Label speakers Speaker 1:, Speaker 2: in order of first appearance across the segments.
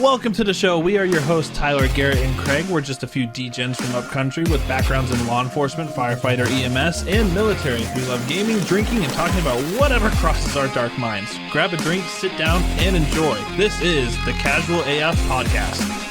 Speaker 1: Welcome to the show. We are your hosts, Tyler, Garrett, and Craig. We're just a few D-gens from upcountry with backgrounds in law enforcement, firefighter, EMS, and military. We love gaming, drinking, and talking about whatever crosses our dark minds. Grab a drink, sit down, and enjoy. This is the Casual AF Podcast.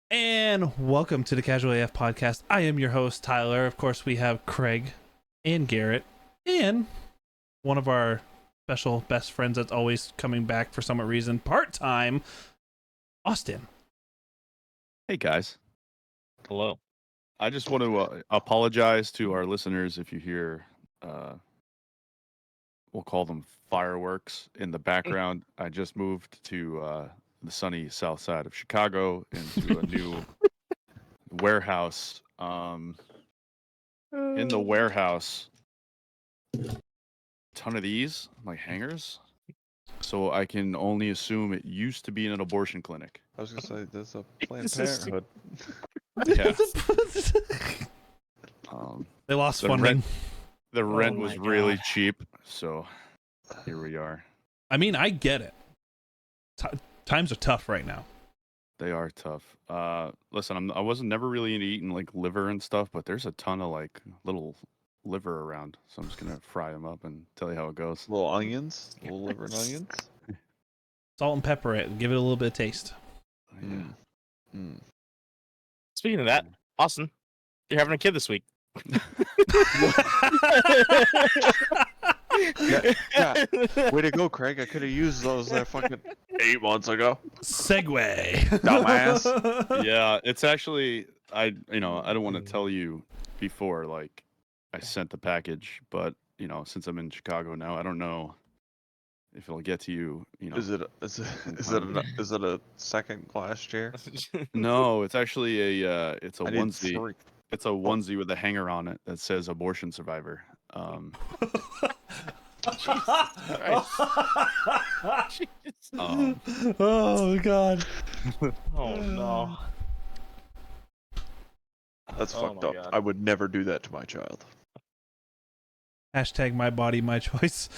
Speaker 1: And welcome to the Casual AF Podcast. I am your host, Tyler. Of course, we have Craig and Garrett and one of our special best friends that's always coming back for some reason, part-time, Austin.
Speaker 2: Hey, guys.
Speaker 3: Hello.
Speaker 2: I just want to apologize to our listeners if you hear, we'll call them fireworks in the background. I just moved to the sunny south side of Chicago into a new warehouse. In the warehouse, ton of these, like hangers. So I can only assume it used to be an abortion clinic.
Speaker 4: I was gonna say there's a Planned Parenthood.
Speaker 2: Yeah.
Speaker 1: They lost
Speaker 2: the
Speaker 1: funding.
Speaker 2: The rent
Speaker 3: my
Speaker 2: was really
Speaker 3: God.
Speaker 2: cheap, so here we are.
Speaker 1: I mean, I get it. Times are tough right now.
Speaker 2: They are tough. Listen, I wasn't never really into eating like liver and stuff, but there's a ton of like little liver around, so I'm just gonna fry them up and tell you how it goes.
Speaker 4: Little onions, little liver and onions.
Speaker 1: Salt and pepper it. Give it a little bit of taste.
Speaker 2: Yeah.
Speaker 3: Speaking of that, Austin, you're having a kid this week.
Speaker 4: Yeah. Way to go, Craig. I could have used those fucking 8 months ago.
Speaker 1: Segway.
Speaker 4: Dumbass.
Speaker 2: Yeah, it's actually I don't want to tell you before like I sent the package, but since I'm in Chicago now, I don't know if it'll get to you.
Speaker 4: Is it a second class chair?
Speaker 2: No, it's actually it's a
Speaker 4: I need
Speaker 2: onesie.
Speaker 4: 3.
Speaker 2: It's a onesie with a hanger on it that says abortion survivor.
Speaker 1: Oh God.
Speaker 3: Oh no.
Speaker 4: That's
Speaker 3: Oh
Speaker 4: fucked
Speaker 3: my
Speaker 4: up.
Speaker 3: God.
Speaker 4: I would never do that to my child.
Speaker 1: Hashtag my body, my choice.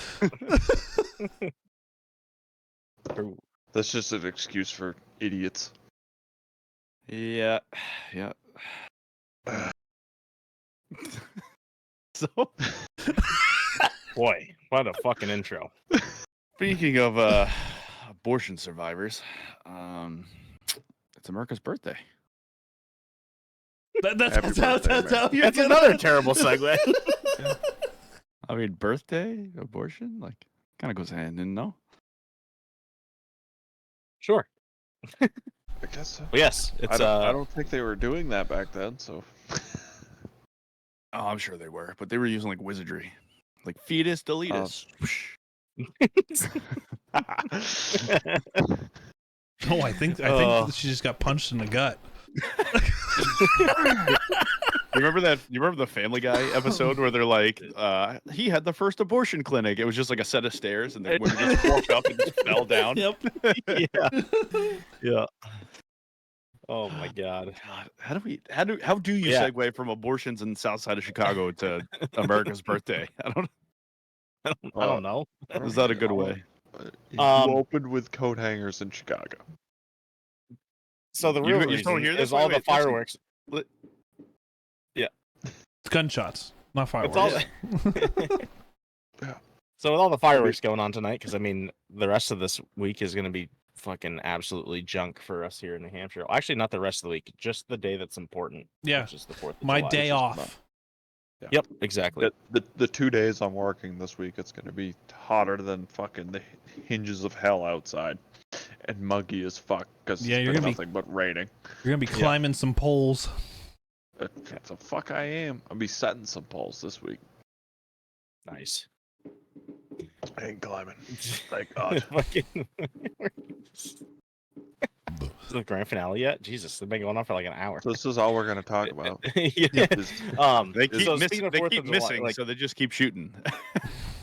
Speaker 4: That's just an excuse for idiots.
Speaker 2: Yeah. So,
Speaker 3: Boy, what a fucking intro.
Speaker 2: speaking of abortion survivors, it's America's birthday.
Speaker 1: That's
Speaker 4: Happy birthday,
Speaker 1: how you're
Speaker 3: That's
Speaker 1: gonna-
Speaker 3: another terrible segue.
Speaker 2: I mean, birthday, abortion, like kind of goes hand in, no?
Speaker 3: Sure.
Speaker 4: I guess so.
Speaker 3: Well, yes, it's
Speaker 4: I don't think they were doing that back then, so.
Speaker 2: Oh, I'm sure they were, but they were using like wizardry, like fetus deletus.
Speaker 1: Oh, I think she just got punched in the gut.
Speaker 2: You remember the Family Guy episode where they're like, he had the first abortion clinic. It was just like a set of stairs, and the women just walked up and just fell down.
Speaker 1: Yep.
Speaker 2: Yeah.
Speaker 3: Oh my God.
Speaker 2: God, how do you
Speaker 3: Yeah.
Speaker 2: segue from abortions in the south side of Chicago to America's birthday? I
Speaker 3: I don't know.
Speaker 2: Is that a good way?
Speaker 4: You opened with coat hangers in Chicago.
Speaker 3: So the
Speaker 2: You-
Speaker 3: real
Speaker 2: you don't
Speaker 3: reason
Speaker 2: hear this?
Speaker 3: is all
Speaker 2: Wait,
Speaker 3: the
Speaker 2: listen.
Speaker 3: fireworks.
Speaker 1: It's gunshots, not
Speaker 3: It's
Speaker 1: fireworks.
Speaker 3: all.
Speaker 4: Yeah.
Speaker 3: So with all the fireworks going on tonight, because I mean, the rest of this week is going to be fucking absolutely junk for us here in New Hampshire. Actually, not the rest of the week, just the day that's important.
Speaker 1: Yeah.
Speaker 3: Which is the 4th of
Speaker 1: My
Speaker 3: July.
Speaker 1: day
Speaker 4: is
Speaker 1: off.
Speaker 3: Yep, exactly.
Speaker 4: The 2 days I'm working this week, it's gonna be hotter than fucking the hinges of hell outside, and muggy as fuck because
Speaker 1: Yeah,
Speaker 4: it's
Speaker 1: you're
Speaker 4: been
Speaker 1: gonna be-
Speaker 4: nothing but raining.
Speaker 1: You're gonna be climbing some poles.
Speaker 4: The fuck I am. I'll be setting some poles this week.
Speaker 3: Nice.
Speaker 4: I ain't climbing. Thank God.
Speaker 3: Fucking. Is the grand finale yet? Jesus, they've been going on for like an hour.
Speaker 4: So this is all we're gonna talk about.
Speaker 3: Yeah.
Speaker 4: Is-
Speaker 2: They keep,
Speaker 3: so
Speaker 2: miss-
Speaker 3: speaking of
Speaker 2: they
Speaker 3: 4th
Speaker 2: keep
Speaker 3: of July,
Speaker 2: missing,
Speaker 3: like-
Speaker 2: so they just keep shooting.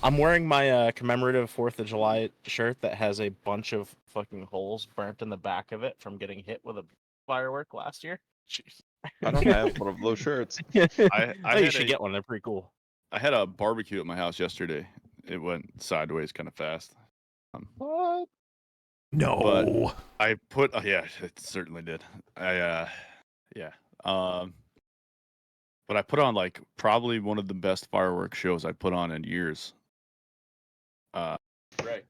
Speaker 3: I'm wearing my commemorative 4th of July shirt that has a bunch of fucking holes burnt in the back of it from getting hit with a firework last year. Jeez.
Speaker 4: I don't have one of those shirts.
Speaker 2: I
Speaker 3: Oh, you
Speaker 2: had
Speaker 3: should
Speaker 2: a-
Speaker 3: get one. They're pretty cool.
Speaker 2: I had a barbecue at my house yesterday. It went sideways kind of fast.
Speaker 3: What?
Speaker 1: No.
Speaker 2: I put yeah, it certainly did. Yeah. But I put on like probably one of the best fireworks shows I put on in years. Right.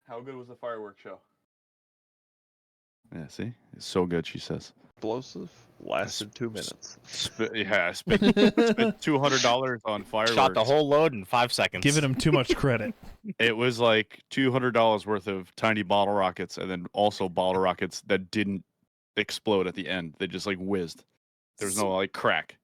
Speaker 2: How good was the fireworks show? Yeah, see? It's so good, she says.
Speaker 4: Explosive lasted 2 minutes.
Speaker 2: I spent $200 on fireworks.
Speaker 3: Shot the whole load in 5 seconds.
Speaker 1: Giving him too much credit.
Speaker 2: It was like $200 worth of tiny bottle rockets, and then also bottle rockets that didn't explode at the end. They just like whizzed. There was no like crack.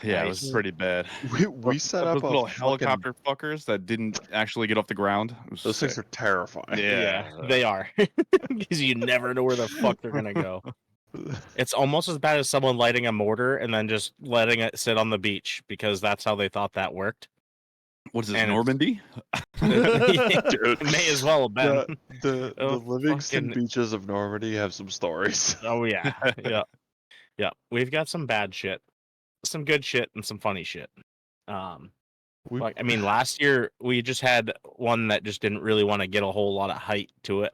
Speaker 2: Yeah, it was
Speaker 3: Nice.
Speaker 2: pretty bad.
Speaker 4: We set
Speaker 2: Those
Speaker 4: up a
Speaker 2: little
Speaker 4: fucking-
Speaker 2: helicopter fuckers that didn't actually get off the ground. It was
Speaker 4: Those things
Speaker 2: sick.
Speaker 4: are terrifying.
Speaker 2: Yeah.
Speaker 3: they are. Because you never know where the fuck they're gonna go. It's almost as bad as someone lighting a mortar and then just letting it sit on the beach because that's how they thought that worked.
Speaker 2: What is this,
Speaker 3: And it's-
Speaker 2: Normandy?
Speaker 3: It may as well have been.
Speaker 4: The
Speaker 3: Oh,
Speaker 4: Livingston
Speaker 3: fucking-
Speaker 4: beaches of Normandy have some stories.
Speaker 3: Oh yeah, yeah. We've got some bad shit, some good shit, and some funny shit.
Speaker 4: We,
Speaker 3: Like I mean, last year we just had one that just didn't really want to get a whole lot of height to it,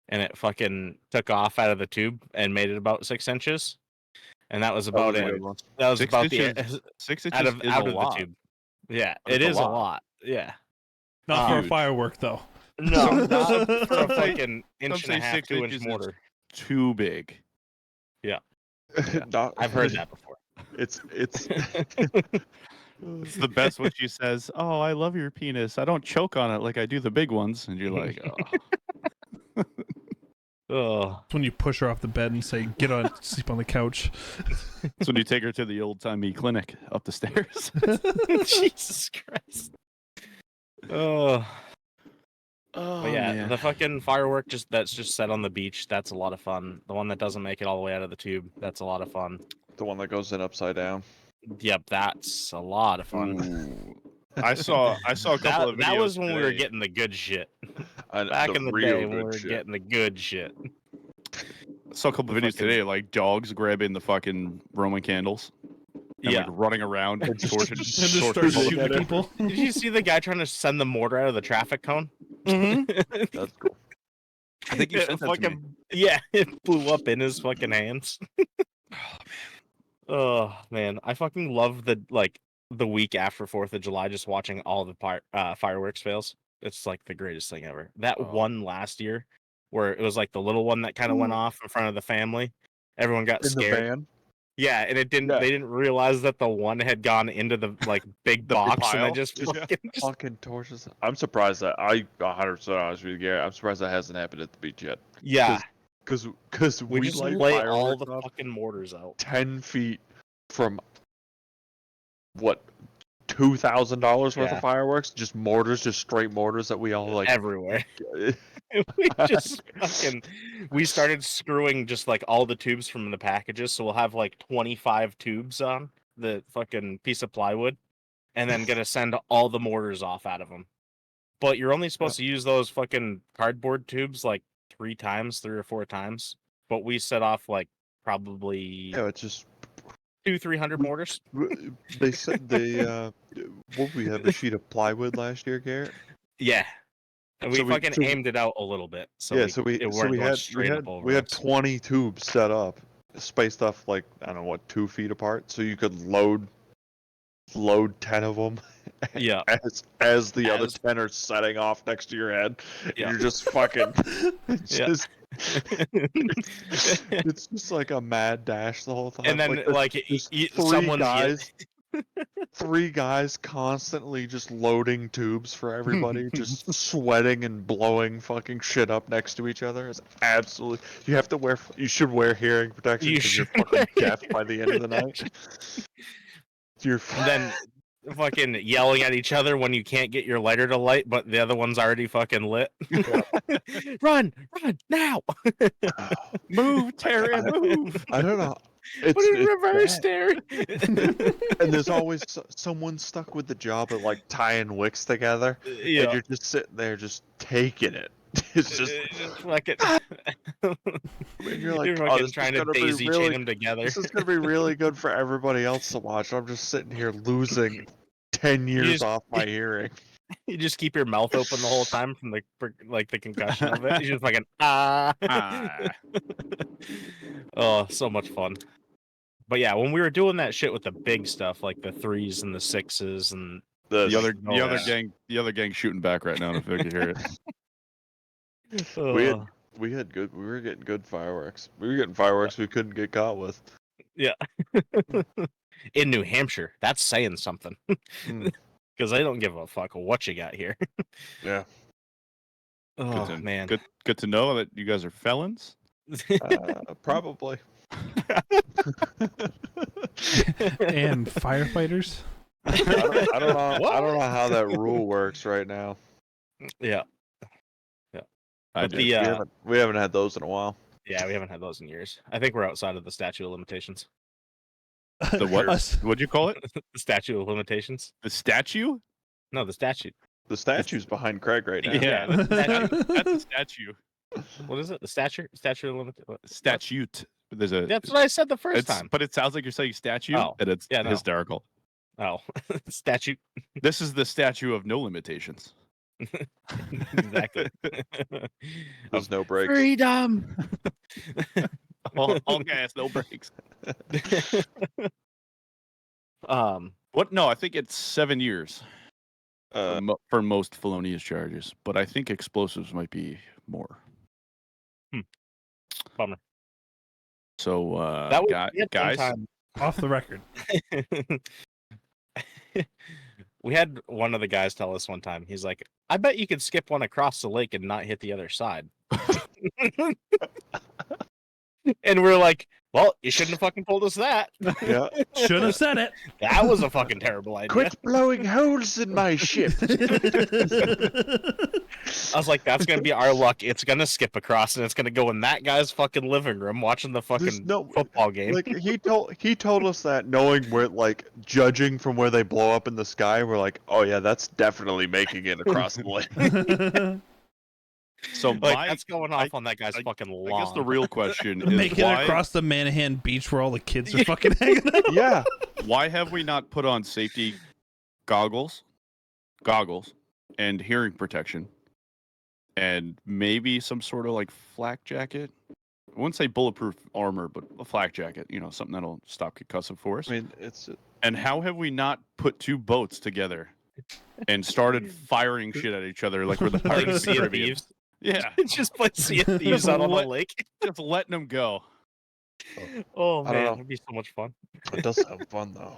Speaker 3: and it fucking took off out of the tube and made it about 6 inches, and that was about
Speaker 4: was a
Speaker 3: it.
Speaker 4: good one.
Speaker 3: That was
Speaker 2: 6
Speaker 3: about
Speaker 2: inches
Speaker 3: the
Speaker 2: 6 inches
Speaker 3: out of
Speaker 2: is
Speaker 3: out
Speaker 2: a
Speaker 3: of
Speaker 2: lot.
Speaker 3: the tube. Yeah,
Speaker 2: That's
Speaker 3: it
Speaker 2: a
Speaker 3: is
Speaker 2: lot.
Speaker 3: a lot. Yeah.
Speaker 1: Not for a
Speaker 2: Huge.
Speaker 1: firework, though.
Speaker 3: No, not for a
Speaker 2: Some say-
Speaker 3: fucking inch
Speaker 2: some
Speaker 3: and a
Speaker 2: say
Speaker 3: half,
Speaker 2: 6
Speaker 3: 2 inch
Speaker 2: inches is-
Speaker 3: mortar.
Speaker 2: Too big.
Speaker 4: Not-
Speaker 3: I've heard that before.
Speaker 4: It's
Speaker 2: It's the best when she says, "Oh, I love your penis. I don't choke on it like I do the big ones." And you're like, "Oh."
Speaker 3: Oh,
Speaker 1: It's when you push her off the bed and say, "Get on, sleep on the couch."
Speaker 2: It's when you take her to the old-timey clinic up the stairs.
Speaker 3: Jesus Christ. Oh,
Speaker 2: Oh,
Speaker 3: but yeah, the fucking firework that's just set on the beach. That's a lot of fun. The one that doesn't make it all the way out of the tube. That's a lot of fun.
Speaker 4: the one that goes in upside down.
Speaker 3: Yep, that's a lot of fun.
Speaker 2: Ooh. I saw a couple
Speaker 3: That,
Speaker 2: of videos
Speaker 3: that was when we were
Speaker 2: today.
Speaker 3: getting the good shit.
Speaker 4: And
Speaker 3: Back in the
Speaker 4: real
Speaker 3: day when we
Speaker 4: good
Speaker 3: were
Speaker 4: shit.
Speaker 3: getting the good shit.
Speaker 2: I saw a couple of videos
Speaker 3: fucking-
Speaker 2: today, like dogs grabbing the fucking Roman candles and
Speaker 3: Yeah.
Speaker 2: like running around and torching,
Speaker 1: And just
Speaker 2: torching
Speaker 1: start
Speaker 2: people.
Speaker 1: shooting people.
Speaker 3: Did you see the guy trying to send the mortar out of the traffic cone?
Speaker 4: That's cool.
Speaker 2: I think you
Speaker 3: It
Speaker 2: sent that to me.
Speaker 3: fucking, yeah, it blew up in his fucking hands. Oh man, I fucking love the week after 4th of July, just watching all the fireworks fails. It's like the greatest thing ever. That
Speaker 2: Oh.
Speaker 3: one last year, where it was like the little one that kind of went off in front of the family. Everyone got
Speaker 4: In the
Speaker 3: scared.
Speaker 4: van.
Speaker 3: Yeah, and it didn't.
Speaker 4: Yeah.
Speaker 3: They didn't realize that the one had gone into the big
Speaker 2: The
Speaker 3: box, and
Speaker 2: pile?
Speaker 3: they just
Speaker 4: Yeah.
Speaker 3: fucking just
Speaker 4: Fucking torches. I'm surprised that 100% honest with you, Gary. I'm surprised that hasn't happened at the beach yet.
Speaker 3: yeah.
Speaker 4: Because
Speaker 3: We
Speaker 4: we
Speaker 3: just
Speaker 4: light
Speaker 3: lay all
Speaker 4: fireworks
Speaker 3: the
Speaker 4: off
Speaker 3: fucking mortars out.
Speaker 4: 10 feet from what $2,000 worth
Speaker 3: Yeah.
Speaker 4: of fireworks, just mortars, just straight mortars that we all like.
Speaker 3: Everywhere. We just fucking we started screwing just like all the tubes from the packages, so we'll have like 25 tubes on the fucking piece of plywood, and then gonna send all the mortars off out of them. But you're only supposed to use those fucking cardboard tubes like 3 or 4 times. But we set off like probably
Speaker 4: Yeah, it's just
Speaker 3: 200-300 mortars.
Speaker 4: they said they what we have a sheet of plywood last year, Garrett.
Speaker 3: Yeah. And we
Speaker 4: So we-
Speaker 3: fucking
Speaker 4: so we-
Speaker 3: aimed it out a little bit. So
Speaker 4: Yeah,
Speaker 3: we,
Speaker 4: so we
Speaker 3: it
Speaker 4: so
Speaker 3: weren't
Speaker 4: we
Speaker 3: going
Speaker 4: had
Speaker 3: straight up over
Speaker 4: we had
Speaker 3: us.
Speaker 4: 20 tubes set up, spaced off like I don't know what 2 feet apart, so you could load 10 of them
Speaker 3: Yeah.
Speaker 4: as the other
Speaker 3: As-
Speaker 4: 10 are setting off next to your head. And
Speaker 3: Yeah.
Speaker 4: you're just fucking it's
Speaker 3: Yeah.
Speaker 4: just it's just like a mad dash the whole time.
Speaker 3: And then
Speaker 4: there's-
Speaker 3: like
Speaker 4: there's
Speaker 3: someone's
Speaker 4: guys 3 guys constantly just loading tubes for everybody, just sweating and blowing fucking shit up next to each other. It's absolutely you should wear hearing protection
Speaker 3: You
Speaker 4: because you're
Speaker 3: should
Speaker 4: fucking
Speaker 3: wear
Speaker 4: deaf by the end of the night. You're
Speaker 3: and then fucking yelling at each other when you can't get your lighter to light, but the other one's already fucking lit. Run now!
Speaker 2: Move, Terry, move.
Speaker 4: I don't know. It's,
Speaker 3: Put it in
Speaker 4: it's
Speaker 3: reverse,
Speaker 4: bad.
Speaker 3: Terry.
Speaker 4: And there's always someone stuck with the job of like tying wicks together, and
Speaker 3: Yeah.
Speaker 4: you're just sitting there just taking it. It's just
Speaker 3: Fucking-
Speaker 4: And you're like,
Speaker 3: You're
Speaker 4: oh,
Speaker 3: fucking
Speaker 4: this is
Speaker 3: trying to
Speaker 4: gonna be
Speaker 3: daisy chain
Speaker 4: really,
Speaker 3: them together.
Speaker 4: this is gonna be really good for everybody else to watch. I'm just sitting here losing 10 years
Speaker 3: just-
Speaker 4: off my hearing.
Speaker 3: You just keep your mouth open the whole time from the concussion of it. You just fucking ah. Oh, so much fun. But yeah, when we were doing that shit with the big stuff, like the 3s and the 6s and
Speaker 2: The other
Speaker 3: yeah.
Speaker 2: gang shooting back right now if you can hear it.
Speaker 4: We were getting good fireworks. We were getting fireworks we couldn't get caught with.
Speaker 3: in New Hampshire, that's saying something.
Speaker 4: Mm.
Speaker 3: Because I don't give a fuck what you got here.
Speaker 4: Yeah.
Speaker 3: Oh man.
Speaker 2: Good to know that you guys are felons.
Speaker 4: Probably.
Speaker 1: And firefighters.
Speaker 4: I don't know.
Speaker 3: What?
Speaker 4: I don't know how that rule works right now.
Speaker 3: Yeah.
Speaker 2: I
Speaker 3: But
Speaker 2: did.
Speaker 4: We haven't had those in a while.
Speaker 3: Yeah, we haven't had those in years. I think we're outside of the statute of limitations.
Speaker 2: The what?
Speaker 1: Us.
Speaker 2: What'd you call it?
Speaker 3: The statute of limitations?
Speaker 2: The statue?
Speaker 3: No, the statute.
Speaker 4: The statue's behind Craig right now.
Speaker 2: Yeah, that's a statue.
Speaker 3: What is it? The statute of limitations?
Speaker 2: Statute. There's a.
Speaker 3: That's what I said the first time.
Speaker 2: But it sounds like you're saying statue,
Speaker 3: Oh,
Speaker 2: and it's
Speaker 3: yeah, no.
Speaker 2: hysterical.
Speaker 3: Oh, statute.
Speaker 2: This is the statue of no limitations.
Speaker 3: Exactly.
Speaker 4: There's no breaks.
Speaker 3: Freedom.
Speaker 2: all gas, no brakes.
Speaker 3: What?
Speaker 2: No, I think it's 7 years
Speaker 4: Uh,
Speaker 2: for most felonious charges, but I think explosives might be more.
Speaker 3: Bummer.
Speaker 2: So,
Speaker 3: That was
Speaker 2: guys,
Speaker 1: Off the record.
Speaker 3: We had one of the guys tell us one time. He's like, "I bet you could skip one across the lake and not hit the other side." And we're like, "Well, you shouldn't have fucking told us that.
Speaker 4: yeah.
Speaker 1: Should have said it.
Speaker 3: That was a fucking terrible idea."
Speaker 4: Quit blowing holes in my ship.
Speaker 3: I was like, "That's gonna be our luck. It's gonna skip across, and it's gonna go in that guy's fucking living room watching the
Speaker 4: There's
Speaker 3: fucking
Speaker 4: no
Speaker 3: football game."
Speaker 4: like he told us that knowing we're like judging from where they blow up in the sky, we're like, oh yeah, that's definitely making it across the lake.
Speaker 2: so
Speaker 3: Like, that's going off on that guy's
Speaker 2: I-
Speaker 3: fucking
Speaker 2: I
Speaker 3: lawn.
Speaker 2: guess the real question is
Speaker 1: Make it
Speaker 2: why,
Speaker 1: across the Manahan beach where all the kids are fucking hanging out.
Speaker 4: Yeah.
Speaker 2: why have we not put on safety goggles, and hearing protection, and maybe some sort of like flak jacket? I wouldn't say bulletproof armor, but a flak jacket. You know, something that'll stop concussive force.
Speaker 4: I mean, it's
Speaker 2: And how have we not put two boats together and started firing shit at each other like we're the
Speaker 3: Like
Speaker 2: Pirates of the
Speaker 3: Sea of
Speaker 2: Caribbean?
Speaker 3: Thieves.
Speaker 2: Yeah,
Speaker 3: Just play Sea of Thieves out on the
Speaker 2: What?
Speaker 3: lake.
Speaker 2: just letting them go.
Speaker 3: Oh
Speaker 4: I don't
Speaker 3: man,
Speaker 4: know.
Speaker 3: it'd be so much fun.
Speaker 4: it does sound fun though.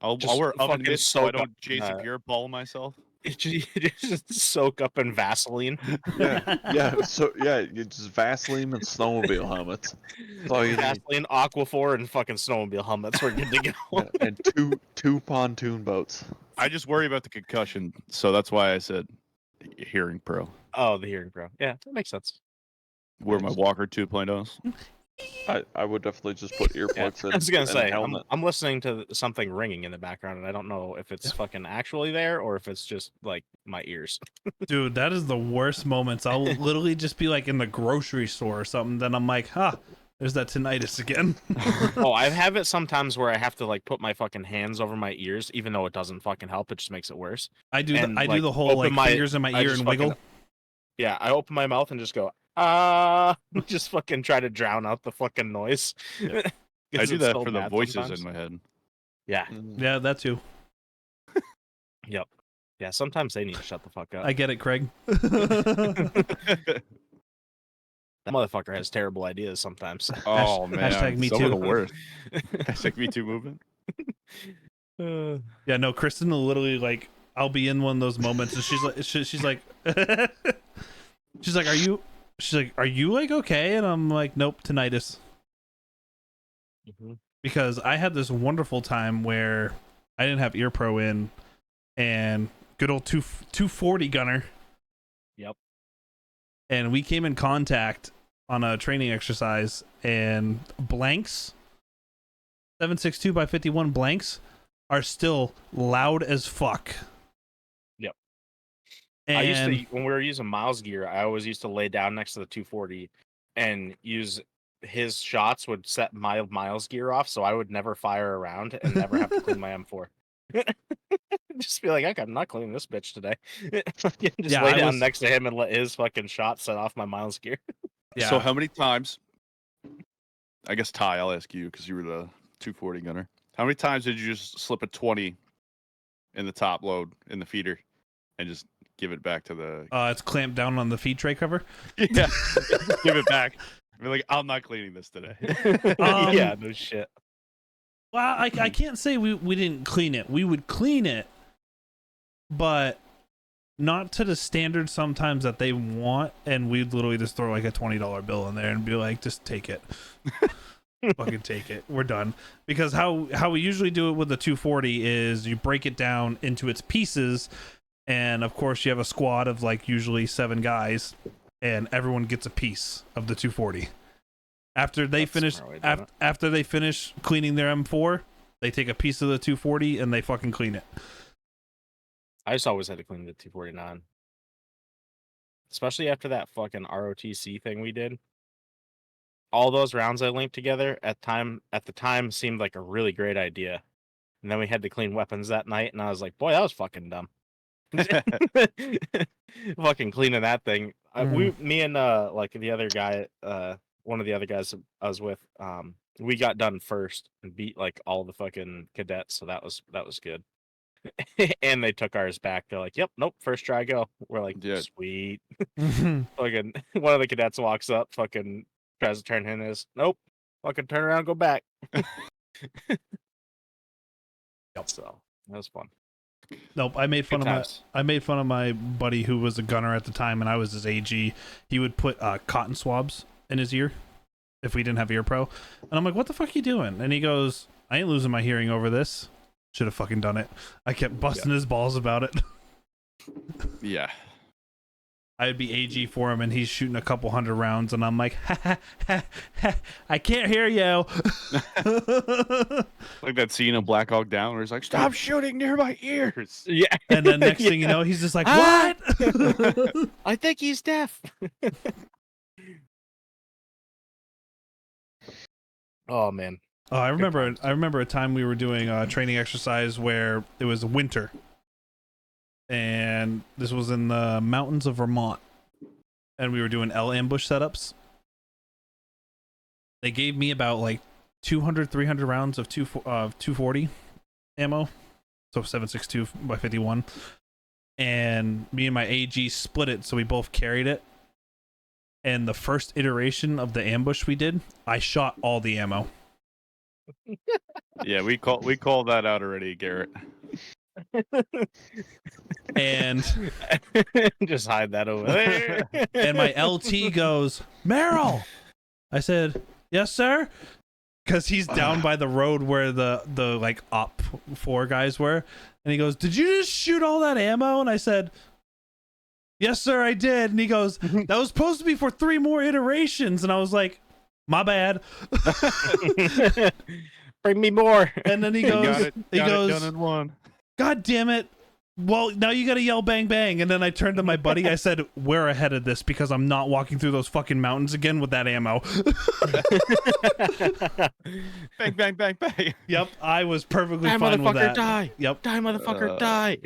Speaker 2: I'll
Speaker 3: Just
Speaker 2: wear oven
Speaker 3: fucking
Speaker 2: mitts so I
Speaker 3: soak up
Speaker 2: don't
Speaker 3: in,
Speaker 2: Jason Pierre ball myself.
Speaker 3: You just soak up in Vaseline.
Speaker 4: Yeah. So yeah, it's just Vaseline and snowmobile helmets. That's all you need.
Speaker 3: Vaseline, Aquaphor, and fucking snowmobile helmets. We're good to go.
Speaker 4: Yeah, and two pontoon boats.
Speaker 2: I just worry about the concussion, so that's why I said hearing pro.
Speaker 3: Oh, the hearing pro. Yeah, that makes sense.
Speaker 2: Wear my Walker 2.0s.
Speaker 4: I would definitely just put earplugs in.
Speaker 3: I was gonna
Speaker 4: and a
Speaker 3: say,
Speaker 4: helmet.
Speaker 3: I'm listening to something ringing in the background, and I don't know if it's fucking actually there or if it's just like my ears.
Speaker 1: Dude, that is the worst moments. I'll literally just be like in the grocery store or something. Then I'm like, there's that tinnitus again.
Speaker 3: Oh, I have it sometimes where I have to like put my fucking hands over my ears, even though it doesn't fucking help. It just makes it worse.
Speaker 1: I do.
Speaker 3: And,
Speaker 1: I do
Speaker 3: like,
Speaker 1: the whole
Speaker 3: open
Speaker 1: like fingers in my
Speaker 3: I
Speaker 1: ear
Speaker 3: just
Speaker 1: and
Speaker 3: fucking-
Speaker 1: wiggle.
Speaker 3: Yeah, I open my mouth and just go, just fucking try to drown out the fucking noise.
Speaker 2: I
Speaker 3: 'Cause
Speaker 2: do
Speaker 3: it's
Speaker 2: that
Speaker 3: so
Speaker 2: for the
Speaker 3: bad
Speaker 2: voices
Speaker 3: sometimes.
Speaker 2: in my head.
Speaker 3: Yeah,
Speaker 4: Mm.
Speaker 1: Yeah, that too.
Speaker 3: yep. Yeah, sometimes they need to shut the fuck up.
Speaker 1: I get it, Craig.
Speaker 3: That motherfucker has terrible ideas sometimes.
Speaker 2: Oh man,
Speaker 1: hashtag me
Speaker 2: some
Speaker 1: too.
Speaker 2: of the worst. Hashtag me too movement.
Speaker 1: Yeah, no, Kristen will literally like I'll be in one of those moments and she's like she's like she's like, are you like okay? And I'm like, nope, tinnitus.
Speaker 3: Mhm.
Speaker 1: Because I had this wonderful time where I didn't have ear pro in and good old 240 gunner.
Speaker 3: Yep.
Speaker 1: And we came in contact on a training exercise and blanks 7.62 by 51 blanks are still loud as fuck.
Speaker 3: Yep.
Speaker 1: And
Speaker 3: I used to, when we were using Miles gear, I always used to lay down next to the 240 and use his shots would set my Miles gear off, so I would never fire around and never have to clean my M4. Just be like, I'm not cleaning this bitch today. Just
Speaker 1: Yeah,
Speaker 3: lay
Speaker 1: I
Speaker 3: down
Speaker 1: was-
Speaker 3: next to him and let his fucking shot set off my Miles gear.
Speaker 1: Yeah.
Speaker 2: So how many times? I guess Ty, I'll ask you because you were the 240 gunner. How many times did you just slip a 20 in the top load in the feeder and just give it back to the?
Speaker 1: It's clamped down on the feed tray cover.
Speaker 2: Yeah, give it back. Be like, I'm not cleaning this today.
Speaker 3: Yeah, no shit.
Speaker 1: Well, I can't say we didn't clean it. We would clean it, but not to the standard sometimes that they want. And we'd literally just throw like a $20 bill in there and be like, just take it. Fucking take it. We're done. Because how we usually do it with the 240 is you break it down into its pieces. And of course, you have a squad of like usually 7 guys, and everyone gets a piece of the 240. After they
Speaker 3: That's a
Speaker 1: finish,
Speaker 3: smart way of doing
Speaker 1: after they finish cleaning their M4, they take a piece of the 240 and they fucking clean it.
Speaker 3: I just always had to clean the 249. Especially after that fucking ROTC thing we did. All those rounds I linked together at the time seemed like a really great idea. And then we had to clean weapons that night, and I was like, boy, that was fucking dumb. Fucking cleaning that thing. Me and like the other guy, one of the other guys I was with, we got done first and beat like all the fucking cadets, so that was good. And they took ours back. They're like, "Yep, nope, first try go." We're like,
Speaker 2: Yeah.
Speaker 3: "Sweet." Fucking one of the cadets walks up, fucking tries to turn in his, "Nope, fucking turn around, go back." So that was fun.
Speaker 1: Nope, I made fun
Speaker 3: Good
Speaker 1: of
Speaker 3: times.
Speaker 1: I made fun of my buddy who was a gunner at the time, and I was his AG. He would put cotton swabs in his ear if we didn't have ear pro, and I'm like, "What the fuck are you doing?" And he goes, "I ain't losing my hearing over this. Should have fucking done it." I kept busting his balls about it.
Speaker 2: Yeah.
Speaker 1: I'd be AG for him, and he's shooting a couple hundred rounds, and I'm like, ha, ha, ha, ha, I can't hear you.
Speaker 2: Like that scene of Black Hawk Down where he's like, "Stop shooting near my ears."
Speaker 3: Yeah,
Speaker 1: And then next thing you know, he's just like,
Speaker 3: Ah!
Speaker 1: what?
Speaker 3: I think he's deaf. Oh man,
Speaker 1: Oh, I remember.
Speaker 3: times.
Speaker 1: I remember a time we were doing a training exercise where it was winter, and this was in the mountains of Vermont, and we were doing L ambush setups. They gave me about like 200, 300 rounds of 240 ammo, so 7.62 by 51, and me and my AG split it, so we both carried it. And the first iteration of the ambush we did, I shot all the ammo.
Speaker 2: Yeah, we call that out already, Garrett.
Speaker 1: And
Speaker 3: just hide that over there.
Speaker 1: and my LT goes, "Merrill." I said, "Yes, sir," because he's down by the road where the like op 4 guys were, and he goes, "Did you just shoot all that ammo?" And I said, "Yes, sir, I did." And he goes, "That was supposed to be for 3 more iterations," and I was like, "My bad."
Speaker 3: Bring me more.
Speaker 1: And then he
Speaker 2: Got
Speaker 1: goes,
Speaker 2: it.
Speaker 1: he
Speaker 2: Got it
Speaker 1: goes,
Speaker 2: done in one.
Speaker 1: "God damn it. Well, now you gotta yell bang bang." And then I turned to my buddy. I said, "We're ahead of this because I'm not walking through those fucking mountains again with that ammo."
Speaker 2: Bang, bang, bang, bang.
Speaker 1: Yep, I was perfectly
Speaker 3: Die,
Speaker 1: fine with
Speaker 3: motherfucker,
Speaker 1: that.
Speaker 3: die.
Speaker 1: Yep,
Speaker 3: Die, motherfucker,
Speaker 2: Uh,
Speaker 3: die.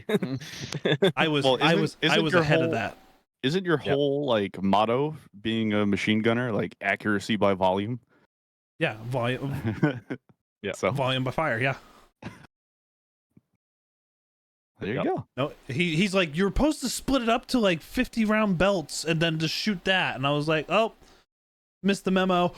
Speaker 1: I was,
Speaker 2: Well,
Speaker 1: I
Speaker 2: isn't-
Speaker 1: was, I
Speaker 2: isn't
Speaker 1: was
Speaker 2: your
Speaker 1: ahead of
Speaker 2: whole-
Speaker 1: that.
Speaker 2: Isn't your
Speaker 3: Yep.
Speaker 2: whole like motto being a machine gunner like accuracy by volume?
Speaker 1: Yeah, volume,
Speaker 3: Yeah.
Speaker 2: So
Speaker 1: volume by fire. Yeah.
Speaker 2: there you
Speaker 3: Yep.
Speaker 2: go.
Speaker 1: No, he's like, "You're supposed to split it up to like 50 round belts and then just shoot that." And I was like, "Oh, missed the memo."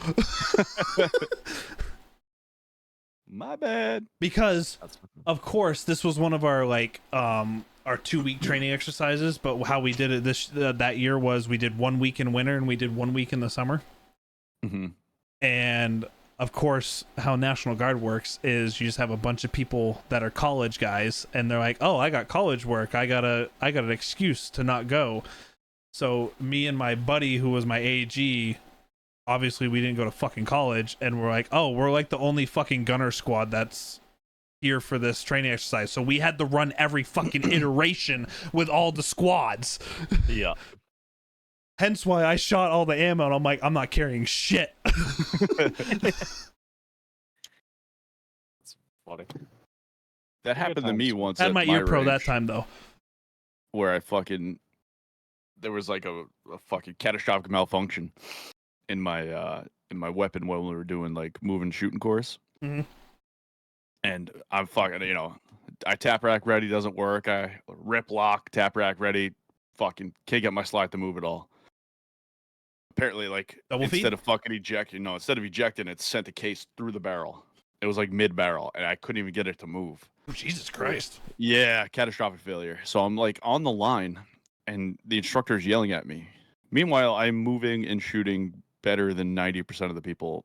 Speaker 2: My bad.
Speaker 1: Because
Speaker 3: That's
Speaker 1: of course this was one of our like our 2-week training exercises, but how we did it that year was we did 1 week in winter and we did 1 week in the summer.
Speaker 2: hmm
Speaker 1: And of course how National Guard works is you just have a bunch of people that are college guys, and they're like, "Oh, I got college work, I got an excuse to not go." So me and my buddy who was my AG, obviously we didn't go to fucking college, and we're like, "Oh, we're like the only fucking gunner squad that's here for this training exercise." So we had to run every fucking iteration with all the squads.
Speaker 3: Yeah.
Speaker 1: Hence why I shot all the ammo, and I'm like, I'm not carrying shit.
Speaker 3: Funny.
Speaker 2: That happened to me
Speaker 3: times.
Speaker 2: once.
Speaker 1: I had
Speaker 2: at
Speaker 1: my ear pro that
Speaker 2: range,
Speaker 1: time though.
Speaker 2: where there was like a fucking catastrophic malfunction in my weapon when we were doing like move and shooting course.
Speaker 1: Mhm.
Speaker 2: And I'm fucking, I tap rack ready, doesn't work. I rip lock, tap rack ready, fucking can't get my slide to move at all. Apparently, like
Speaker 1: Double feed?
Speaker 2: instead of ejecting, it sent the case through the barrel. It was like mid barrel, and I couldn't even get it to move.
Speaker 1: Oh, Jesus Christ.
Speaker 2: Yeah, catastrophic failure. So I'm like on the line, and the instructor's yelling at me. Meanwhile, I'm moving and shooting better than 90% of the people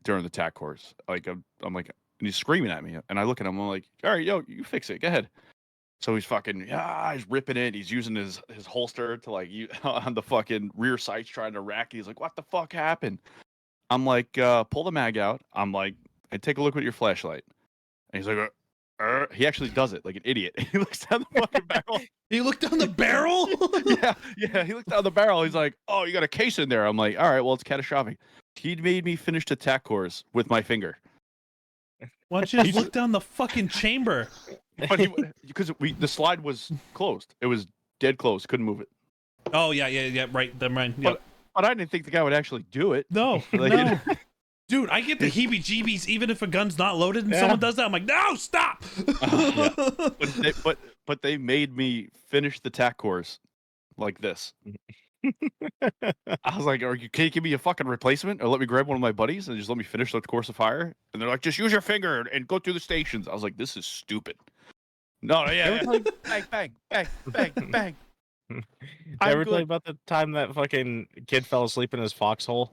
Speaker 2: during the TAC course. Like I'm like, and he's screaming at me, and I look at him. I'm like, all right, yo, you fix it. Go ahead. So he's fucking, he's ripping it. He's using his holster to like on the fucking rear sights trying to rack it. He's like, what the fuck happened? I'm like, pull the mag out. I'm like, hey, take a look at your flashlight. And he's like, he actually does it like an idiot. He looks down the fucking barrel.
Speaker 1: You look down the barrel?
Speaker 2: yeah. He looked down the barrel. He's like, oh, you got a case in there. I'm like, all right, well, it's catastrophic. He made me finish the TAC course with my finger.
Speaker 1: Why don't you just look down the fucking chamber?
Speaker 2: But because the slide was closed. It was dead closed. Couldn't move it.
Speaker 1: Oh yeah, right. Then right. Yep.
Speaker 2: But I didn't think the guy would actually do it.
Speaker 1: No,
Speaker 2: Like,
Speaker 1: no. Dude, I get the heebie-jeebies even if a gun's not loaded and someone does that. I'm like, no, stop.
Speaker 2: But they made me finish the TAC course like this. I was like, can you give me a fucking replacement or let me grab one of my buddies and just let me finish the course of fire? And they're like, just use your finger and go through the stations. I was like, this is stupid. No, yeah. Bang, bang, bang, bang, bang.
Speaker 3: I ever tell you about the time that fucking kid fell asleep in his foxhole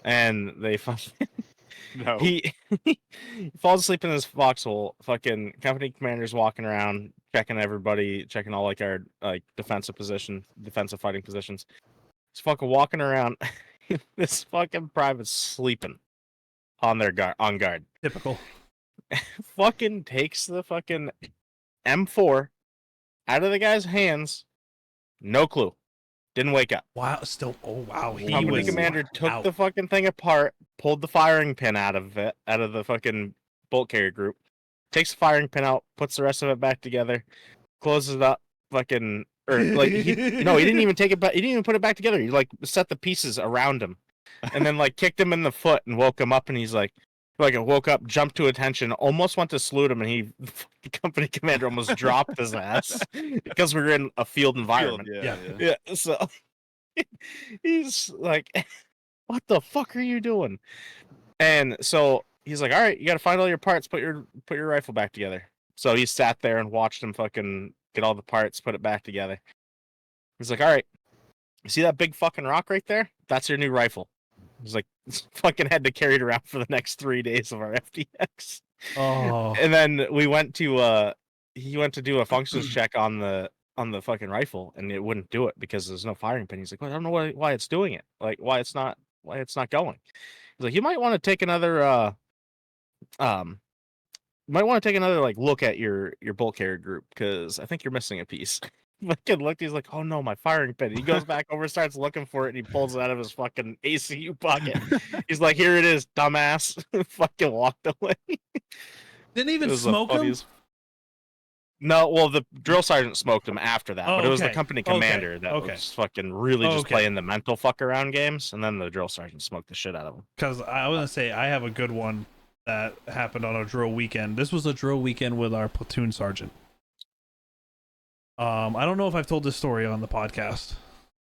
Speaker 3: and they fucking
Speaker 2: No.
Speaker 3: he falls asleep in his foxhole. Fucking company commander's walking around checking everybody, checking all like our like defensive fighting positions. He's fucking walking around. This fucking private's sleeping on guard.
Speaker 1: Typical.
Speaker 3: Fucking takes the fucking M4 out of the guy's hands. No clue. Didn't wake up.
Speaker 1: Wow. Still. Oh wow. He
Speaker 3: Company
Speaker 1: was
Speaker 3: commander took
Speaker 1: out.
Speaker 3: the fucking thing apart, pulled the firing pin out of the fucking bolt carrier group, takes the firing pin out, puts the rest of it back together, closes it up, fucking, or like he didn't even take it back. He didn't even put it back together. He like set the pieces around him, and then like kicked him in the foot and woke him up. And he's like woke up, jumped to attention, almost went to salute him, and the company commander almost dropped his ass because we were in a field environment.
Speaker 1: Yeah.
Speaker 3: So he's like, what the fuck are you doing? And so he's like, all right, you got to find all your parts, put your rifle back together. So he sat there and watched him fucking get all the parts, put it back together. He's like, all right, you see that big fucking rock right there? That's your new rifle. He's like, fucking had to carry it around for the next 3 days of our FDX.
Speaker 1: Oh.
Speaker 3: And then he went to do a functions check on the fucking rifle, and it wouldn't do it because there's no firing pin. He's like, well, I don't know why it's doing it. Like why it's not going. He's like, you might want to take another like look at your bolt carrier group because I think you're missing a piece. Fucking looked, he's like, oh no, my firing pin. He goes back over, starts looking for it, and he pulls it out of his fucking ACU pocket. He's like, here it is, dumbass. Fucking walked away.
Speaker 1: Didn't even smoke him?
Speaker 3: No, well, the drill sergeant smoked him after that, but it was the
Speaker 1: okay.
Speaker 3: company commander that was fucking really just playing the mental fuck around games, and then the drill sergeant smoked the shit out of him.
Speaker 1: Because I was gonna say I have a good one that happened on a drill weekend. This was a drill weekend with our platoon sergeant. I don't know if I've told this story on the podcast,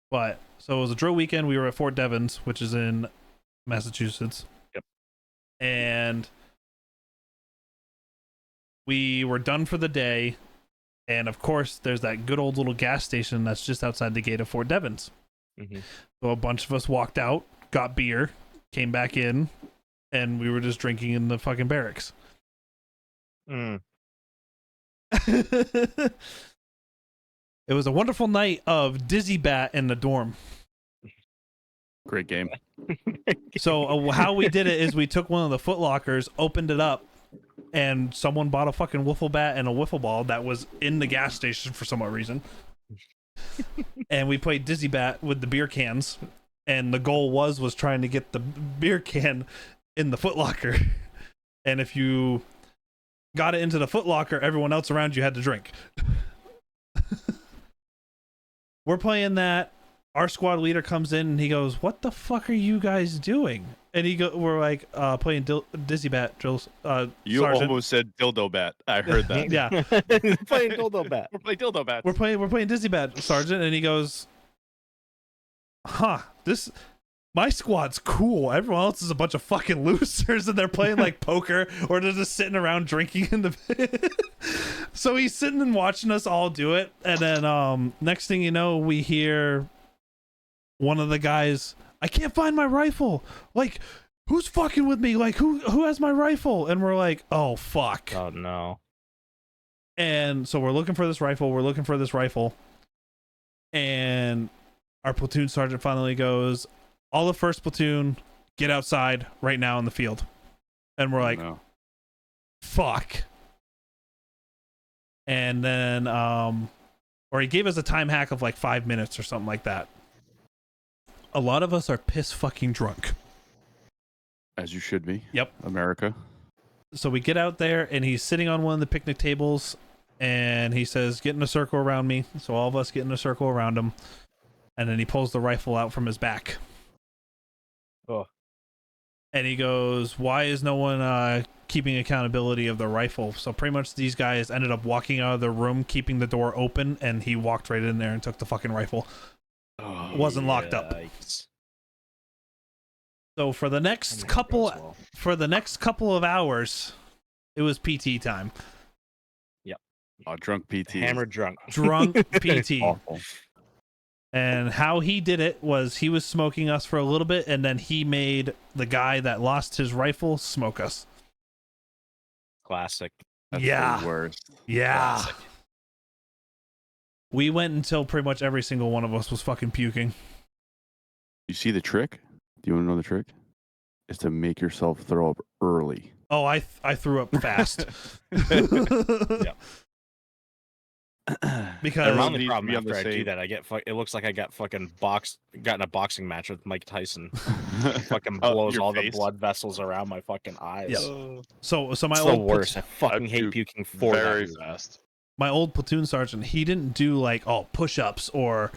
Speaker 1: but so it was a drill weekend. We were at Fort Devens, which is in Massachusetts.
Speaker 3: Yep.
Speaker 1: And we were done for the day. And of course, there's that good old little gas station that's just outside the gate of Fort Devens.
Speaker 3: Mm-hmm.
Speaker 1: So a bunch of us walked out, got beer, came back in, and we were just drinking in the fucking barracks.
Speaker 3: Mm.
Speaker 1: It was a wonderful night of Dizzy Bat in the dorm.
Speaker 2: Great game.
Speaker 1: So how we did it is we took one of the Foot Lockers, opened it up, and someone bought a fucking wiffle bat and a wiffle ball that was in the gas station for some reason. and we played Dizzy Bat with the beer cans, and the goal was trying to get the beer can in the Foot Locker, and if you got it into the Foot Locker, everyone else around you had to drink. We're playing that. Our squad leader comes in and he goes, "What the fuck are you guys doing?" And we're like, playing Dizzy Bat drills.
Speaker 2: You
Speaker 1: Sergeant.
Speaker 2: almost said dildo bat. I heard that.
Speaker 1: Yeah,
Speaker 3: Playing dildo bat.
Speaker 2: We're playing dildo bats.
Speaker 1: we're playing Dizzy Bat, Sergeant, and he goes, my squad's cool. Everyone else is a bunch of fucking losers, and they're playing like poker, or they're just sitting around drinking in the. So he's sitting and watching us all do it, and then next thing you know, we hear one of the guys, "I can't find my rifle. Like, who's fucking with me? Like, who has my rifle?" And we're like, "Oh fuck."
Speaker 3: Oh no.
Speaker 1: And so we're looking for this rifle. And our platoon sergeant finally goes, "All the first platoon, get outside right now in the field." And we're like,
Speaker 2: No.
Speaker 1: fuck. And then, or he gave us a time hack of like 5 minutes or something like that. A lot of us are piss fucking drunk.
Speaker 2: As you should be.
Speaker 1: Yep.
Speaker 2: America.
Speaker 1: So we get out there and he's sitting on one of the picnic tables and he says, "Get in a circle around me." So all of us get in a circle around him. And then he pulls the rifle out from his back.
Speaker 3: Oh.
Speaker 1: And he goes, "Why is no one keeping accountability of the rifle?" So pretty much these guys ended up walking out of the room, keeping the door open, and he walked right in there and took the fucking rifle.
Speaker 2: Oh,
Speaker 1: It wasn't locked up.
Speaker 3: Yikes.
Speaker 1: So for the next couple of hours, it was PT time.
Speaker 2: drunk PT.
Speaker 3: Hammered drunk.
Speaker 1: Drunk PT.
Speaker 2: Awful.
Speaker 1: And how he did it was he was smoking us for a little bit, and then he made the guy that lost his rifle smoke us.
Speaker 3: Classic.
Speaker 2: That's
Speaker 1: Yeah.
Speaker 2: the worst.
Speaker 1: Yeah.
Speaker 3: Classic.
Speaker 1: We went until pretty much every single one of us was fucking puking.
Speaker 2: You see the trick? Do you want to know the trick? Is to make yourself throw up early.
Speaker 1: Oh, I threw up fast. Because
Speaker 3: My only
Speaker 2: needs to
Speaker 3: problem
Speaker 2: be on the
Speaker 3: after I do
Speaker 2: same-
Speaker 3: that, it looks like I got got in a boxing match with Mike Tyson. Fucking
Speaker 2: Oh,
Speaker 3: blows
Speaker 2: your
Speaker 3: all
Speaker 2: face?
Speaker 3: the blood vessels around my fucking eyes.
Speaker 1: Yep. so my
Speaker 3: It's the
Speaker 1: old
Speaker 3: worst. I fucking
Speaker 4: I
Speaker 3: hate
Speaker 4: puke
Speaker 3: puking for
Speaker 4: very
Speaker 3: that.
Speaker 4: fast.
Speaker 1: my old platoon sergeant, he didn't do like push-ups or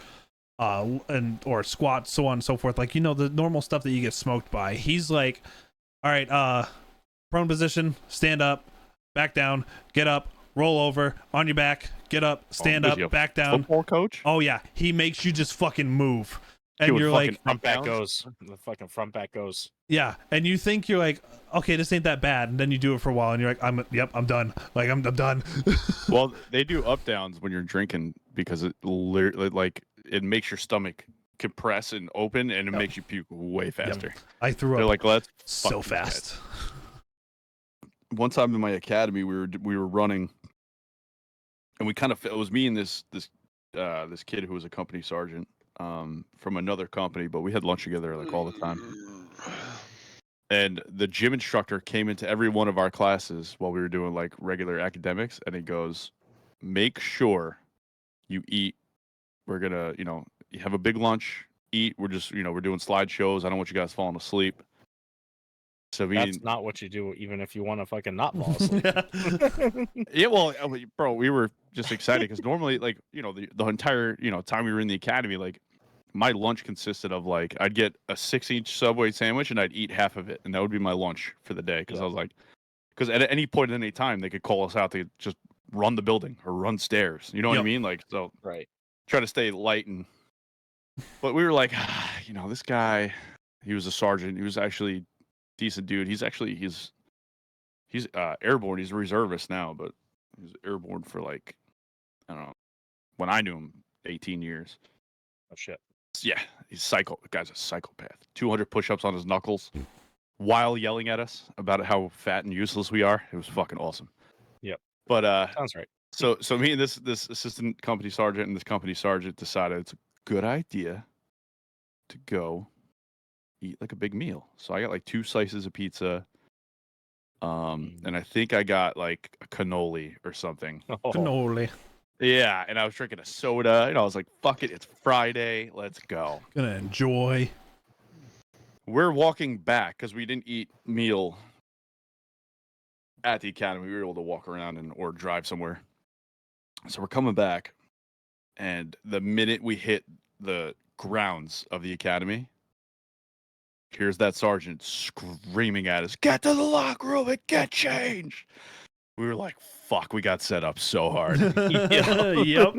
Speaker 1: or squats, so on and so forth, like, you know, the normal stuff that you get smoked by. He's like, "All right, prone position, stand up, back down, get up, roll over, on your back, get up, stand
Speaker 2: was
Speaker 1: up,
Speaker 2: he a
Speaker 1: back down."
Speaker 2: Football coach?
Speaker 1: Oh yeah, he makes you just fucking move.
Speaker 2: He
Speaker 1: And
Speaker 2: would
Speaker 1: you're
Speaker 2: fucking
Speaker 1: like,
Speaker 3: Front back
Speaker 2: Up
Speaker 3: goes. The fucking front back goes.
Speaker 1: yeah, and you think you're like, okay, this ain't that bad, and then you do it for a while and you're like, I'm done. Like, I'm done.
Speaker 2: Well, they do up downs when you're drinking because it literally, like, it makes your stomach compress and open, and it
Speaker 1: Yep.
Speaker 2: makes you puke way faster.
Speaker 1: I threw
Speaker 2: They're
Speaker 1: up
Speaker 2: like, let's
Speaker 1: so
Speaker 2: fuck these guys.
Speaker 1: fast.
Speaker 2: One time in my academy, we were running, and we kind of, it was me and this kid who was a company sergeant from another company, but we had lunch together like all the time. And the gym instructor came into every one of our classes while we were doing like regular academics, and he goes, "Make sure you eat. We're gonna, you have a big lunch, eat. We're just, we're doing slideshows. I don't want you guys falling asleep." So
Speaker 3: That's not what you do, even if you want to fucking not fall asleep.
Speaker 2: yeah, well, bro, we were just excited because normally, like, the entire, time we were in the academy, like, my lunch consisted of like, I'd get a 6-inch Subway sandwich and I'd eat half of it, and that would be my lunch for the day. Because I was like, because at any point at any time they could call us out to just run the building or run stairs. You know what I
Speaker 1: Yep.
Speaker 2: mean? Like, so
Speaker 3: Right.
Speaker 2: try to stay light but we were like, this guy, he was a sergeant. He was actually decent dude. He's airborne. He's a reservist now, but he was airborne for like, I don't know, when I knew him, 18 years.
Speaker 3: Oh shit.
Speaker 2: Yeah, he's psycho. The guy's a psychopath. 200 push-ups on his knuckles while yelling at us about how fat and useless we are. It was fucking awesome.
Speaker 3: Yep.
Speaker 2: But
Speaker 3: Sounds right.
Speaker 2: so me and this assistant company sergeant and this company sergeant decided it's a good idea to go eat like a big meal. So I got like 2 slices of pizza, and I think I got like a cannoli or something.
Speaker 3: Oh,
Speaker 1: Cannoli.
Speaker 2: Yeah, and I was drinking a soda, and I was like, "Fuck it, it's Friday, let's go."
Speaker 1: Gonna enjoy.
Speaker 2: We're walking back because we didn't eat meal at the academy. We were able to walk around or drive somewhere. So we're coming back, and the minute we hit the grounds of the academy, here's that sergeant screaming at us, "Get to the locker room and get changed!" We were like, "Fuck, we got set up so hard."
Speaker 1: Yep.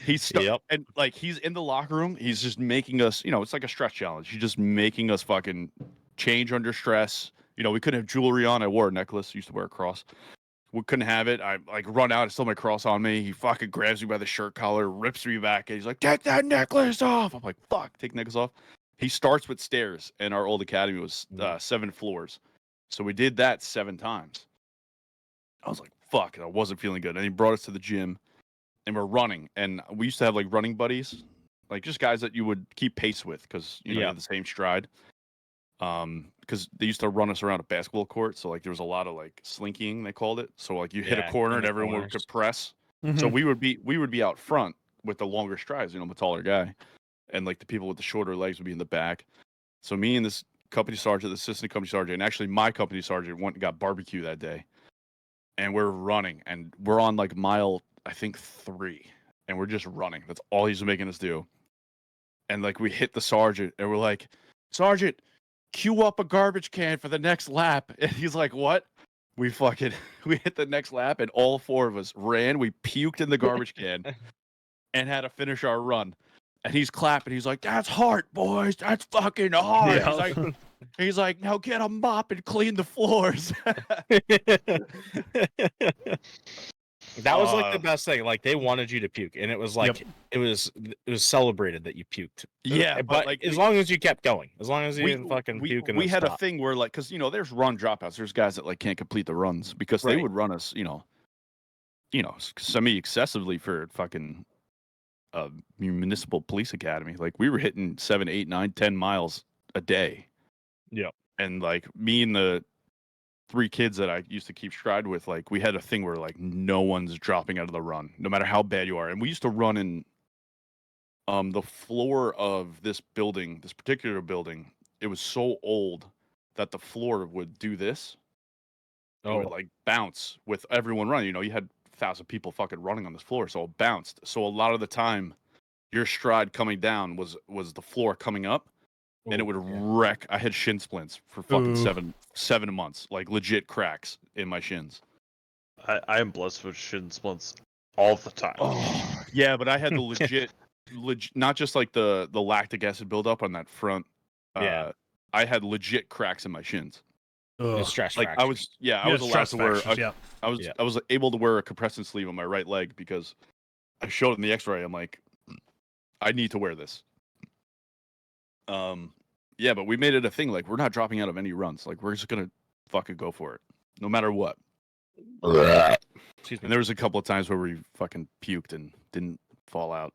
Speaker 3: Yep.
Speaker 2: And like he's in the locker room, he's just making us, it's like a stress challenge. He's just making us fucking change under stress. We couldn't have jewelry on. I wore a necklace, used to wear a cross. We couldn't have it. I like run out, I still have my cross on me. He fucking grabs me by the shirt collar, rips me back, and he's like, "Take that necklace off." I'm like, "Fuck, take the necklace off." He starts with stairs, and our old academy was 7 floors. So we did that 7 times. I was like, "Fuck," and I wasn't feeling good. And he brought us to the gym, and we're running. And we used to have like running buddies, like just guys that you would keep pace with because you have the same stride. Because they used to run us around a basketball court, so like there was a lot of like slinking, they called it. So like you hit a corner and everyone could press. So we would be out front with the longer strides, the taller guy, and like the people with the shorter legs would be in the back. So me and this company sergeant, the assistant company sergeant, and actually my company sergeant went and got barbecue that day. And we're running, and we're on like mile, I think 3, and we're just running. That's all he's making us do. And like we hit the sergeant, and we're like, "Sergeant, queue up a garbage can for the next lap." And he's like, "What?" We hit the next lap, and all 4 of us ran. We puked in the garbage can and had to finish our run. And he's clapping. He's like, "That's heart, boys. That's fucking hard."
Speaker 1: Yeah.
Speaker 2: He's like, "Now get a mop and clean the floors."
Speaker 3: That was like the best thing. Like they wanted you to puke, and it was like it was celebrated that you puked.
Speaker 2: Yeah,
Speaker 3: but
Speaker 2: like
Speaker 3: as long as you kept going, as long as you didn't fucking puke.
Speaker 2: We had a thing where like, because there's run dropouts. There's guys that like can't complete the runs because they would run us, semi excessively for fucking municipal police academy. Like we were hitting 7, 8, 9, 10 miles a day.
Speaker 3: Yep.
Speaker 2: And like me and the 3 kids that I used to keep stride with, like we had a thing where like no one's dropping out of the run, no matter how bad you are. And we used to run in the floor of this particular building. It was so old that the floor would do this. It would like bounce with everyone running. You had 1,000 people fucking running on this floor, so it bounced. So a lot of the time, your stride coming down was the floor coming up, and it would wreck. I had shin splints for fucking 7 months, like legit cracks in my shins.
Speaker 4: I am blessed with shin splints all the time.
Speaker 2: Oh, yeah, but I had the legit, not just like the lactic acid buildup on that front. I had legit cracks in my shins.
Speaker 3: Stress
Speaker 2: like
Speaker 3: fractures.
Speaker 2: I was allowed to wear. I was able to wear a compressive sleeve on my right leg because I showed in the X-ray. I'm like, I need to wear this. Yeah, but we made it a thing. Like we're not dropping out of any runs. Like we're just gonna fucking go for it, no matter what.
Speaker 3: Excuse me.
Speaker 2: And there was a couple of times where we fucking puked and didn't fall out.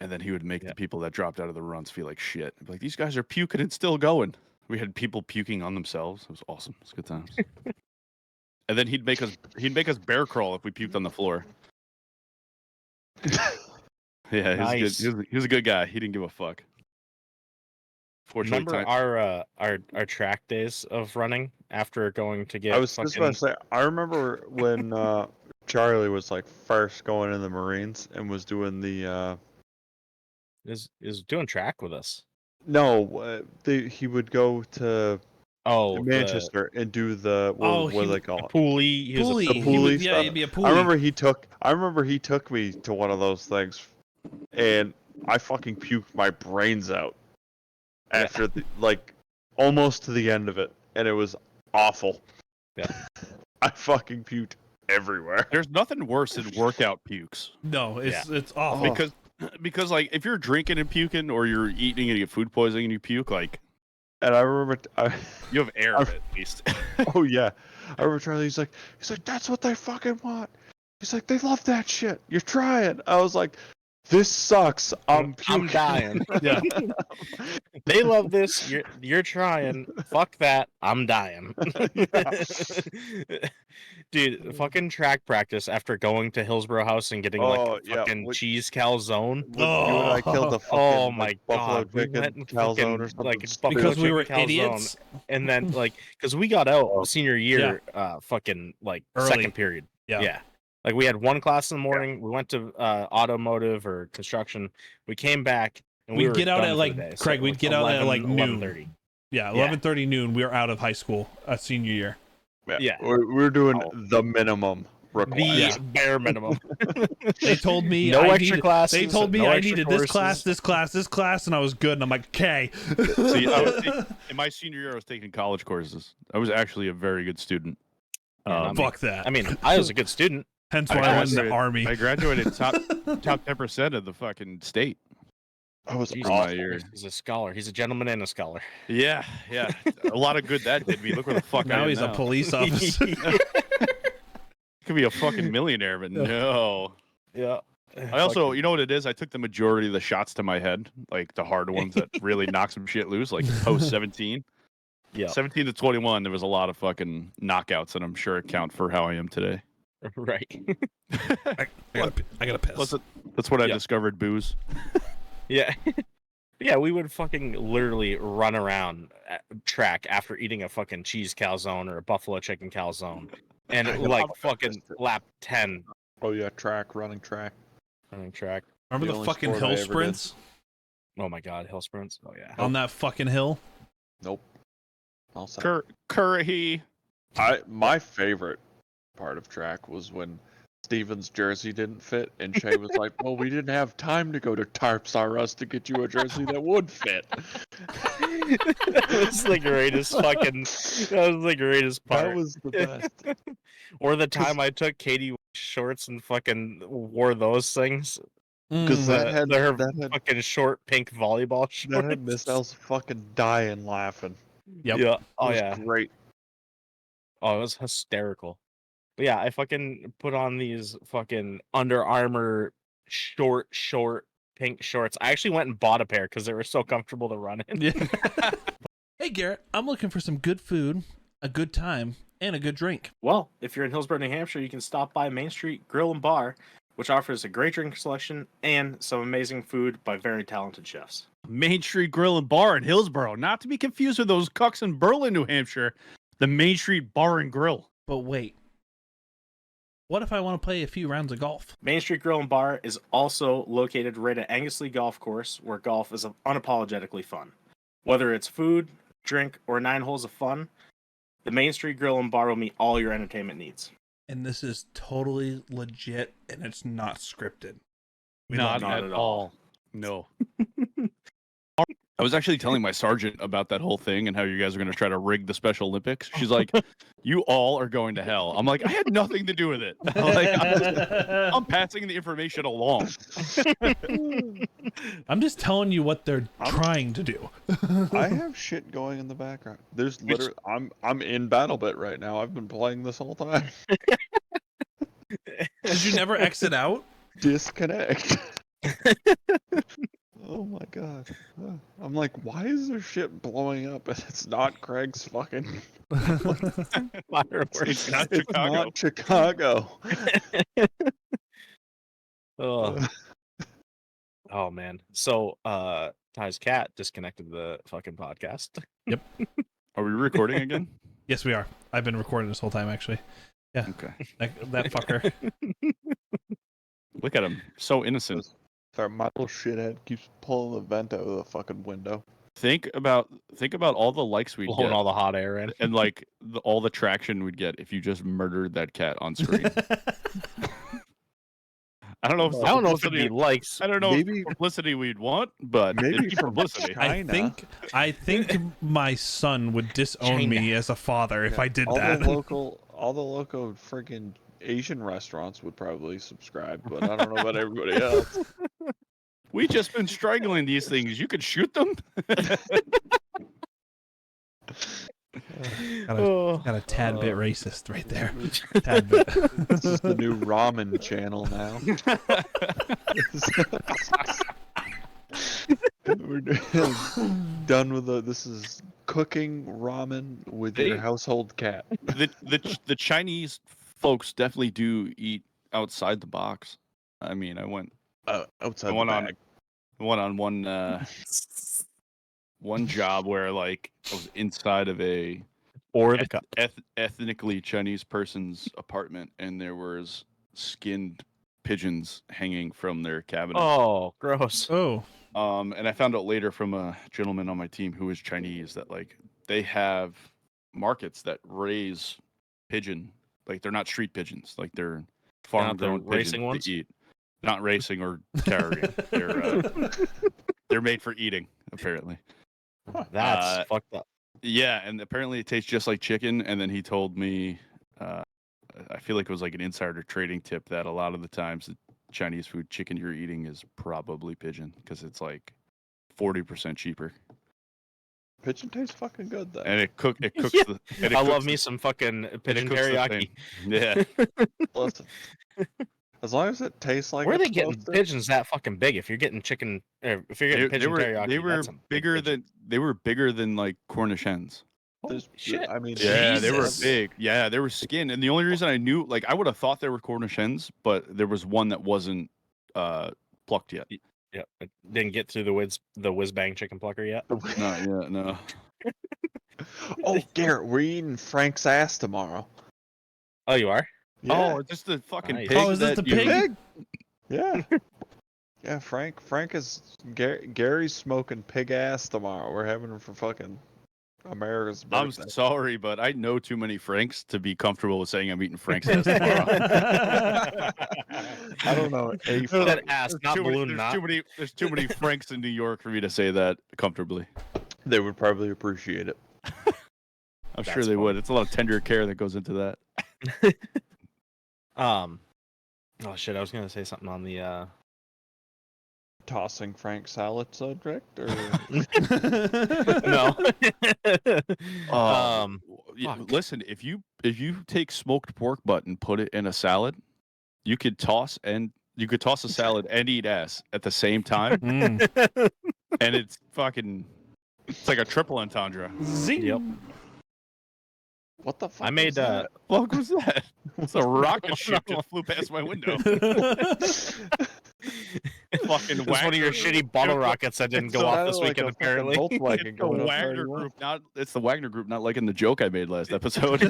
Speaker 2: And then he would make the people that dropped out of the runs feel like shit. He'd be like, these guys are puking and still going. We had people puking on themselves. It was awesome. It was good times. And then he'd make us bear crawl if we puked on the floor. Yeah,
Speaker 3: Nice.
Speaker 2: He was a good guy. He didn't give a fuck.
Speaker 3: Remember our track days of running after going to get.
Speaker 4: I was just about to say, I remember when Charlie was like first going in the Marines and was doing the
Speaker 3: is doing track with us.
Speaker 4: No, he would go to Manchester and do the what do they call it?
Speaker 3: Pulley.
Speaker 4: Pulley.
Speaker 1: Yeah, he'd be a pulley.
Speaker 4: I remember he took me to one of those things, and I fucking puked my brains out after almost to the end of it, and it was awful.
Speaker 3: Yeah,
Speaker 4: I fucking puked everywhere.
Speaker 2: There's nothing worse than workout pukes.
Speaker 1: No, it's awful.
Speaker 2: Because like if you're drinking and puking, or you're eating and you get food poisoning and you puke, like,
Speaker 4: and I remember
Speaker 2: you have air at least.
Speaker 4: Oh yeah, I remember Charlie. He's like, that's what they fucking want. He's like, they love that shit. You're trying. I was like, This sucks. I'm puking.
Speaker 3: dying.
Speaker 1: Yeah.
Speaker 3: They love this. You're trying. Fuck that. I'm dying. Dude, fucking track practice after going to Hillsborough House and getting like fucking cheese calzone.
Speaker 4: You and I killed the fucking
Speaker 3: Oh my
Speaker 4: buffalo
Speaker 3: god, we
Speaker 4: chicken
Speaker 3: went and
Speaker 4: calzone or
Speaker 3: fucking
Speaker 4: something
Speaker 3: like
Speaker 4: stupid.
Speaker 3: buffalo
Speaker 1: Because we were
Speaker 3: chicken calzone,
Speaker 1: idiots.
Speaker 3: and then like because we got out senior year, fucking like
Speaker 1: Early.
Speaker 3: second period.
Speaker 1: Yeah.
Speaker 3: Like we had one class in the morning. We went to automotive or construction. We came back and we
Speaker 1: We'd
Speaker 3: were
Speaker 1: get out
Speaker 3: done
Speaker 1: at
Speaker 3: for
Speaker 1: like
Speaker 3: the day. So
Speaker 1: Craig. We'd get out at like noon.
Speaker 3: 11:30.
Speaker 1: Yeah,
Speaker 3: Yeah.
Speaker 1: 11:30 noon. We were out of high school senior year.
Speaker 3: Yeah.
Speaker 4: We're doing
Speaker 3: Oh.
Speaker 4: the minimum required.
Speaker 3: The bare minimum.
Speaker 1: They told me
Speaker 3: No
Speaker 1: I
Speaker 3: extra
Speaker 1: needed,
Speaker 3: classes,
Speaker 1: They told me
Speaker 3: no
Speaker 1: I
Speaker 3: extra
Speaker 1: needed this
Speaker 3: courses.
Speaker 1: class, and I was good. And I'm like, okay.
Speaker 2: See, in my senior year, I was taking college courses. I was actually a very good student.
Speaker 3: Yeah,
Speaker 1: Fuck that.
Speaker 3: I mean, I was a good student.
Speaker 1: Hence
Speaker 2: I
Speaker 1: why I went in the
Speaker 2: graduated-
Speaker 1: army.
Speaker 2: I graduated top 10% of the fucking state.
Speaker 4: I was
Speaker 3: Jesus
Speaker 2: my
Speaker 4: awful.
Speaker 2: year.
Speaker 3: He's a scholar. He's a gentleman and a scholar.
Speaker 2: Yeah. A lot of good that did me. Look where the fuck I
Speaker 1: Now
Speaker 2: am
Speaker 1: he's a
Speaker 2: now.
Speaker 1: police officer.
Speaker 2: Could be a fucking millionaire, but no.
Speaker 3: Yeah.
Speaker 2: I also, you know what it is? I took the majority of the shots to my head, like the hard ones that really knock some shit loose, like post 17.
Speaker 3: Yeah.
Speaker 2: 17 to 21, there was a lot of fucking knockouts, and I'm sure it count for how I am today.
Speaker 3: Right.
Speaker 1: I gotta piss.
Speaker 2: Plus, that's what I
Speaker 3: Yeah.
Speaker 2: discovered booze.
Speaker 3: Yeah. Yeah, we would fucking literally run around at track after eating a fucking cheese calzone or a buffalo chicken calzone. And like fucking lap 10
Speaker 4: Oh yeah, running track.
Speaker 3: running track.
Speaker 1: Remember
Speaker 4: the
Speaker 1: the
Speaker 4: only
Speaker 1: fucking
Speaker 4: sport I
Speaker 1: hill
Speaker 4: ever did.
Speaker 1: sprints
Speaker 3: Oh my god, hill sprints. Oh yeah.
Speaker 1: on that fucking hill?
Speaker 4: Nope. Also,
Speaker 2: Curry.
Speaker 4: my favorite part of track was when Steven's jersey didn't fit, and Shay was like, "Well, we didn't have time to go to Tarps R Us to get you a jersey that would fit."
Speaker 3: That was the greatest fucking. That was the greatest part.
Speaker 4: That was the best.
Speaker 3: Or the time I took Katie shorts and fucking wore those things.
Speaker 4: Because
Speaker 1: Mm.
Speaker 3: Her
Speaker 4: that had
Speaker 3: fucking short pink volleyball shorts.
Speaker 4: that had Miss L's fucking dying laughing.
Speaker 1: Yep.
Speaker 3: Yeah.
Speaker 4: It
Speaker 3: Oh
Speaker 4: was
Speaker 3: yeah.
Speaker 4: great.
Speaker 3: Oh, it was hysterical. But yeah, I fucking put on these fucking Under Armour short pink shorts. I actually went and bought a pair because they were so comfortable to run in.
Speaker 1: Yeah. Hey Garrett, I'm looking for some good food, a good time, and a good drink.
Speaker 3: Well, if you're in Hillsborough, New Hampshire, you can stop by Main Street Grill and Bar, which offers a great drink selection and some amazing food by very talented chefs.
Speaker 2: Main Street Grill and Bar in Hillsborough, not to be confused with those cucks in Berlin, New Hampshire. The Main Street Bar and Grill.
Speaker 1: But wait, what if I want to play a few rounds of golf?
Speaker 3: Main Street Grill and Bar is also located right at Anglesey Golf Course, where golf is unapologetically fun. Whether it's food, drink, or 9 holes of fun, the Main Street Grill and Bar will meet all your entertainment needs.
Speaker 1: And this is totally legit, and it's not scripted. We
Speaker 2: Not
Speaker 1: don't-
Speaker 2: at all. No. I was actually telling my sergeant about that whole thing and how you guys are going to try to rig the Special Olympics. She's like, "You all are going to hell." I'm like, "I had nothing to do with it." I'm passing the information along.
Speaker 1: I'm just telling you what they're trying to do.
Speaker 4: I have shit going in the background. There's literally I'm in BattleBit right now. I've been playing this whole time.
Speaker 1: Did you never exit out?
Speaker 4: Disconnect. Oh my god. I'm like, why is there shit blowing up and it's not Craig's fucking
Speaker 3: Fireworks.
Speaker 2: It's not
Speaker 4: it's
Speaker 2: Chicago.
Speaker 4: not Chicago.
Speaker 3: Oh. Oh man. So Ty's cat disconnected the fucking podcast.
Speaker 2: Are we recording again?
Speaker 1: Yes, we are. I've been recording this whole time, actually.
Speaker 2: Okay.
Speaker 1: That fucker.
Speaker 2: Look at him. So innocent.
Speaker 4: Sorry, my little shithead keeps pulling the vent out of the fucking window.
Speaker 2: Think about all the likes we'd
Speaker 3: Blowing
Speaker 2: get
Speaker 3: all the hot air in.
Speaker 2: and like all the traction we'd get if you just murdered that cat on screen. I don't know if
Speaker 3: I don't know if it'd be likes.
Speaker 2: I don't know
Speaker 4: Maybe-
Speaker 2: if publicity we'd want, but
Speaker 4: Maybe
Speaker 2: it'd be
Speaker 4: from
Speaker 2: publicity.
Speaker 4: China.
Speaker 1: I think my son would disown me
Speaker 3: China.
Speaker 1: as a father if I did
Speaker 4: all
Speaker 1: that.
Speaker 4: the local freaking Asian restaurants would probably subscribe, but I don't know about everybody else.
Speaker 2: We just been strangling these things. You could shoot them.
Speaker 1: Got a tad bit racist right there. Tad bit.
Speaker 4: This is the new ramen channel now. We're done with this is cooking ramen with your household cat.
Speaker 2: The Chinese folks definitely do eat outside the box. I mean, I went
Speaker 4: Outside
Speaker 2: went
Speaker 4: the
Speaker 2: on
Speaker 4: bag.
Speaker 2: one job where like I was inside of a
Speaker 3: Or the cup.
Speaker 2: ethnically Chinese person's apartment, and there was skinned pigeons hanging from their cabinets.
Speaker 3: Oh, gross.
Speaker 1: Oh,
Speaker 2: And I found out later from a gentleman on my team who is Chinese that like they have markets that raise pigeon, like they're not street pigeons, like they're farm grown
Speaker 3: racing
Speaker 2: pigeons
Speaker 3: ones?
Speaker 2: to eat, not racing or carrying. They're made for eating, apparently.
Speaker 3: That's fucked up.
Speaker 2: Yeah, and apparently it tastes just like chicken. And then he told me, I feel like it was like an insider trading tip that a lot of the times the Chinese food chicken you're eating is probably pigeon because it's like 40% cheaper.
Speaker 4: Pigeon tastes fucking good though.
Speaker 2: And it cooks.
Speaker 3: Yeah.
Speaker 2: I
Speaker 3: I love me some fucking pigeon teriyaki.
Speaker 2: Yeah.
Speaker 4: Listen, as long as it tastes like
Speaker 3: Where are
Speaker 4: it's
Speaker 3: they getting
Speaker 4: supposed to.
Speaker 3: pigeons that fucking big? If you're getting chicken, or if you're getting pigeon teriyaki,
Speaker 2: they were
Speaker 3: that's a big
Speaker 2: bigger
Speaker 3: pigeon.
Speaker 2: than like Cornish hens.
Speaker 3: Holy shit.
Speaker 4: I mean,
Speaker 2: Yeah, they were
Speaker 3: Jesus.
Speaker 2: big. Yeah, they were skinned. And the only reason I knew, like, I would have thought they were Cornish hens, but there was one that wasn't plucked yet.
Speaker 3: Yeah, it didn't get through the whiz bang chicken plucker yet.
Speaker 2: Not yet, no.
Speaker 4: Oh, Garrett, we're eating Frank's ass tomorrow.
Speaker 3: Oh, you are?
Speaker 4: Yeah.
Speaker 2: Oh, just the fucking
Speaker 3: Nice.
Speaker 2: pig.
Speaker 1: Oh, is this
Speaker 2: that
Speaker 1: the
Speaker 2: you-
Speaker 1: pig?
Speaker 4: Yeah. Yeah, Frank is Gary's smoking pig ass tomorrow. We're having him for fucking America's
Speaker 2: I'm
Speaker 4: birthday.
Speaker 2: sorry, but I know too many Franks to be comfortable with saying I'm eating Frank's ass tomorrow.
Speaker 4: I don't know. A
Speaker 3: That ass, not
Speaker 2: Too many-
Speaker 3: balloon knot.
Speaker 2: there's too many Franks in New York for me to say that comfortably.
Speaker 4: They would probably appreciate it.
Speaker 2: I'm sure
Speaker 3: That's
Speaker 2: they
Speaker 3: fun.
Speaker 2: would. It's a lot of tender care that goes into that.
Speaker 3: Oh shit, I was gonna say something on the
Speaker 4: Tossing Frank salad subject, or
Speaker 3: no.
Speaker 2: Yeah,
Speaker 3: fuck.
Speaker 2: listen, if you take smoked pork butt and put it in a salad, you could toss a salad and eat ass at the same time,
Speaker 1: Mm.
Speaker 2: and it's like a triple entendre.
Speaker 1: Zing.
Speaker 3: Yep.
Speaker 4: what the fuck?
Speaker 3: I made
Speaker 2: What was that? It's a rocket ship just flew past my window. Fucking
Speaker 3: It was one of your shitty bottle rockets that didn't go off this weekend, apparently.
Speaker 2: It's the Wagner group, it's the Wagner group not liking the joke I made last episode.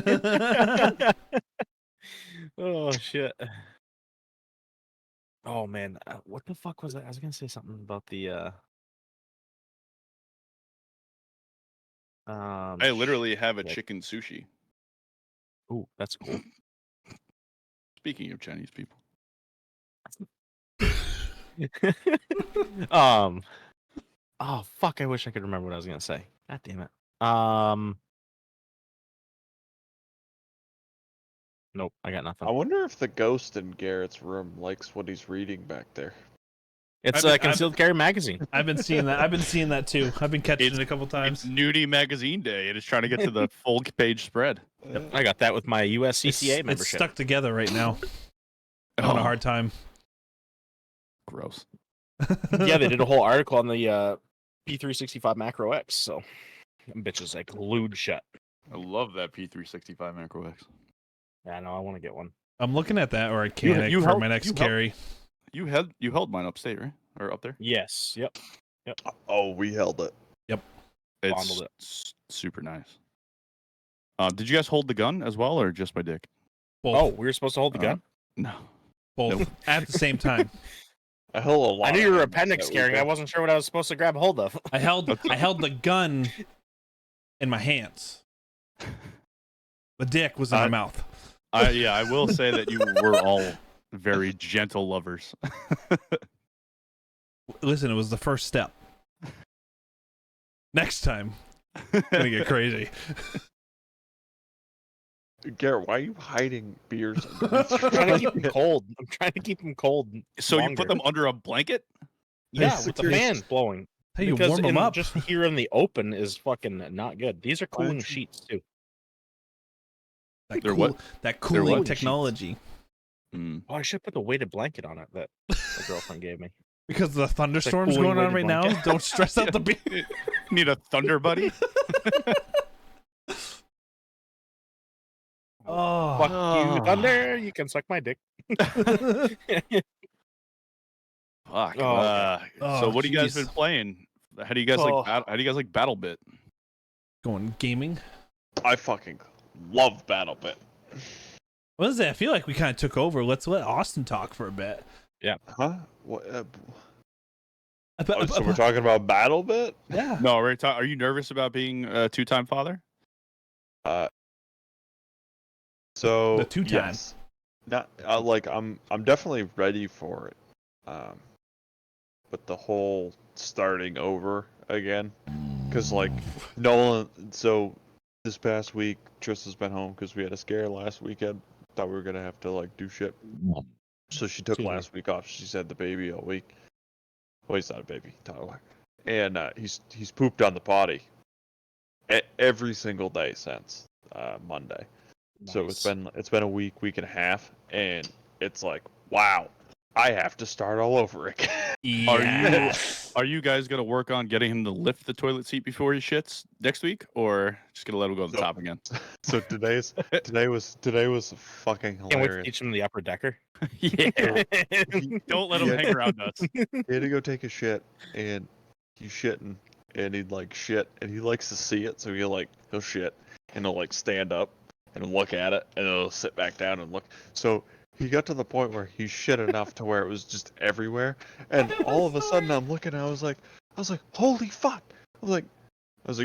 Speaker 3: Oh shit. Oh man, what the fuck was that? I was gonna say something about the
Speaker 2: I literally have a
Speaker 3: shit.
Speaker 2: chicken sushi.
Speaker 3: Ooh, that's cool.
Speaker 2: Speaking of Chinese people.
Speaker 3: Oh fuck, I wish I could remember what I was gonna say. God damn it. Nope, I got nothing.
Speaker 4: I wonder if the ghost in Garrett's room likes what he's reading back there.
Speaker 3: It's
Speaker 1: I've
Speaker 3: a
Speaker 1: been-
Speaker 3: concealed carry magazine.
Speaker 1: I've been seeing that too. I've been catching it a couple
Speaker 2: It's
Speaker 1: times.
Speaker 2: nudie magazine day. It is trying to get to the full page spread.
Speaker 3: I got that with my USCCA
Speaker 1: It's
Speaker 3: membership.
Speaker 1: stuck together right now. I'm having a hard time.
Speaker 2: Gross.
Speaker 3: Yeah, they did a whole article on the P365 Macro X, so them bitches like glued shut.
Speaker 2: I love that P365 Macro X.
Speaker 3: Yeah, I know. I want to get one.
Speaker 1: I'm looking at that organic
Speaker 2: you
Speaker 1: for
Speaker 2: help-
Speaker 1: my next
Speaker 2: you help-
Speaker 1: carry.
Speaker 2: You held mine upstate, right? Or up there?
Speaker 3: Yes. Yep.
Speaker 4: Oh, we held it.
Speaker 2: It's
Speaker 3: Fondled it.
Speaker 2: super nice. Did you guys hold the gun as well, or just my dick?
Speaker 1: Both,
Speaker 3: Oh, we were supposed to hold the gun.
Speaker 2: No.
Speaker 1: both
Speaker 2: nope.
Speaker 1: at the same time.
Speaker 4: I held a lot.
Speaker 3: I knew you
Speaker 4: of
Speaker 3: were
Speaker 4: them
Speaker 3: appendix
Speaker 4: that
Speaker 3: carrying. I
Speaker 4: weekend.
Speaker 3: wasn't sure what I was supposed to grab hold of.
Speaker 1: I held the gun in my hands. The dick was in my mouth.
Speaker 2: I will say that you were all very gentle lovers.
Speaker 1: Listen, it was the first step. Next time, gonna get crazy.
Speaker 4: Garrett, why are you hiding beers?
Speaker 3: I'm trying to keep them cold. I'm trying to keep them cold.
Speaker 2: So you
Speaker 3: longer.
Speaker 2: put them under a blanket?
Speaker 3: Yeah, with the
Speaker 1: Basically.
Speaker 3: fan blowing.
Speaker 1: Hey, you
Speaker 3: Because
Speaker 1: warm them
Speaker 3: in-
Speaker 1: up.
Speaker 3: just here in the open is fucking not good. These are cooling
Speaker 4: don't you-
Speaker 3: sheets too.
Speaker 1: That
Speaker 2: They're
Speaker 1: cool,
Speaker 2: what?
Speaker 1: that
Speaker 2: They're
Speaker 1: cooling
Speaker 2: what?
Speaker 1: technology.
Speaker 2: Mm.
Speaker 3: Oh, I should put the weighted blanket on it that my girlfriend gave me.
Speaker 1: Because the thunderstorms
Speaker 3: cooling
Speaker 1: going on right
Speaker 3: weighted
Speaker 1: now,
Speaker 3: blanket.
Speaker 1: don't stress out the baby.
Speaker 2: Need a thunder buddy?
Speaker 1: Oh,
Speaker 3: Fuck
Speaker 4: Oh.
Speaker 3: you, Thunder. You can suck my dick.
Speaker 2: Fuck.
Speaker 3: Oh,
Speaker 2: So what do you guys
Speaker 1: jeez.
Speaker 2: been playing? How do you guys
Speaker 3: Oh.
Speaker 2: like? How do you guys like BattleBit?
Speaker 1: going gaming.
Speaker 4: I fucking love BattleBit.
Speaker 1: What is that? I feel like we kind of took over. Let's let Austin talk for a bit.
Speaker 4: Huh? What?
Speaker 1: Oh,
Speaker 4: So we're talking about BattleBit?
Speaker 1: yeah.
Speaker 2: No, are you nervous about being a two-time father?
Speaker 4: So
Speaker 1: The two-time.
Speaker 4: yes. Not like I'm definitely ready for it. But the whole starting over again, because like Nolan. So this past week, Trista's been home because we had a scare last weekend. Thought we were gonna have to like do shit. So she took
Speaker 3: Excuse me.
Speaker 4: last week off. She's had the baby all week. Well, he's not a baby, Tyler. And he's pooped on the potty every single day since Monday. So it's been a week and a half, and it's like, wow, I have to start all over again.
Speaker 1: Yes.
Speaker 2: Are you guys gonna work on getting him to lift the toilet seat before he shits next week, or just gonna let him go to the
Speaker 4: So-
Speaker 2: top again?
Speaker 4: So today was fucking
Speaker 3: Can't wait to
Speaker 4: hilarious.
Speaker 3: teach him the upper decker.
Speaker 2: Yeah.
Speaker 4: He-
Speaker 2: Don't let him
Speaker 4: he had-
Speaker 2: hang around us.
Speaker 4: He had to go take a shit, and he's shitting, and he'd like shit, and he likes to see it, so he'll shit, and he'll like stand up and look at it, and then he'll sit back down and look. So he got to the point where he shit enough to where it was just everywhere, and all of a sudden I'm looking, and I was like, holy fuck! I was like,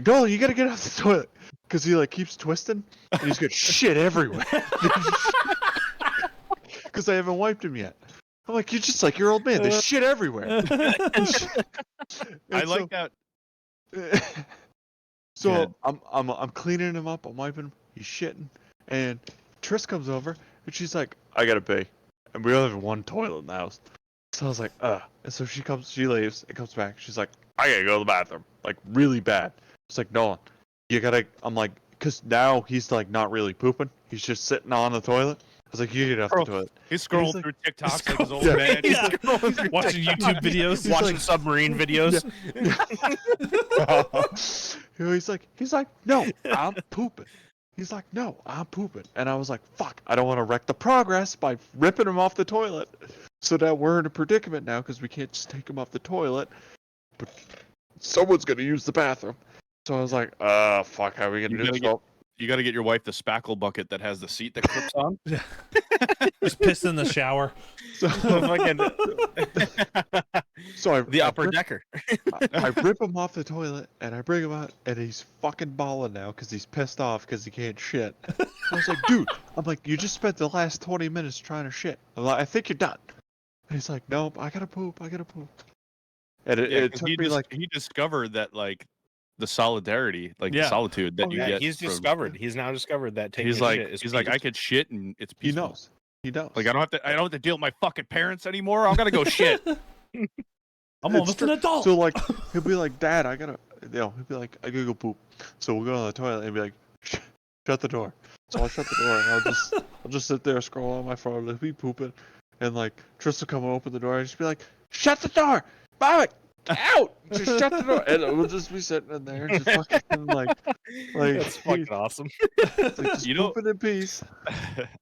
Speaker 4: no, you gotta get off the toilet, because he like keeps twisting, and he's got shit everywhere. Because I haven't wiped him yet. I'm like, you're just like your old man. There's shit everywhere.
Speaker 2: I like that.
Speaker 4: So
Speaker 2: Good.
Speaker 4: I'm cleaning him up. I'm wiping him. He's shitting, and Triss comes over, and she's like, I gotta pee, and we only have one toilet in the house. So I was like, and so she leaves, and comes back. She's like, I gotta go to the bathroom, like really bad. It's like, Nolan, you gotta. I'm like, cause now he's like not really pooping. He's just sitting on the toilet. I was like, you get off the toilet.
Speaker 2: He's scrolling
Speaker 4: like-
Speaker 2: through TikToks like his old
Speaker 4: Yeah.
Speaker 2: man.
Speaker 1: Yeah. Watching YouTube videos.
Speaker 3: Watching submarine videos.
Speaker 4: He's like, no, I'm pooping. He's like, no, I'm pooping. And I was like, fuck, I don't want to wreck the progress by ripping him off the toilet. So now we're in a predicament now because we can't just take him off the toilet. But someone's going to use the bathroom. So I was like, fuck, how are we going to
Speaker 2: You
Speaker 4: do this?
Speaker 2: gotta You got to get your wife the spackle bucket that has the seat that clips on.
Speaker 1: Just piss in the shower.
Speaker 4: So,
Speaker 3: Fucking-
Speaker 4: so
Speaker 3: the
Speaker 4: I
Speaker 3: upper
Speaker 4: rip-
Speaker 3: decker.
Speaker 4: I rip him off the toilet and I bring him out and he's fucking bawling now because he's pissed off because he can't shit. I was like, dude, I'm like, you just spent the last 20 minutes trying to shit. I'm like, I think you're done. And he's like, nope, I gotta poop. And it
Speaker 2: 'cause
Speaker 4: took
Speaker 2: he
Speaker 4: me like,
Speaker 2: he discovered that like the solidarity, like
Speaker 1: Yeah.
Speaker 2: the solitude that
Speaker 4: Oh,
Speaker 2: you
Speaker 3: Yeah,
Speaker 2: get.
Speaker 3: he's
Speaker 2: from-
Speaker 3: discovered. He's now discovered that taking
Speaker 2: He's
Speaker 3: a
Speaker 2: like
Speaker 3: shit is
Speaker 2: he's like I
Speaker 3: peaceful.
Speaker 2: could shit and it's
Speaker 4: he
Speaker 2: peaceful.
Speaker 4: knows. He knows.
Speaker 2: Like I don't have to deal with my fucking parents anymore. I'm gonna go shit.
Speaker 1: I'm
Speaker 4: It's
Speaker 1: almost an
Speaker 4: true.
Speaker 1: adult.
Speaker 4: So like, he'll be like, Dad, I gotta, he'll be like, I gotta go poop. So we'll go to the toilet and be like, shut the door. So I'll shut the door and I'll just sit there scrolling on my phone. He'll be pooping, and like Tris will come and open the door and just be like, shut the door, Mama, get out, just shut the door, and we'll just be sitting in there just fucking like
Speaker 3: That's fucking awesome.
Speaker 4: it's like just
Speaker 2: You know-
Speaker 4: pooping in peace.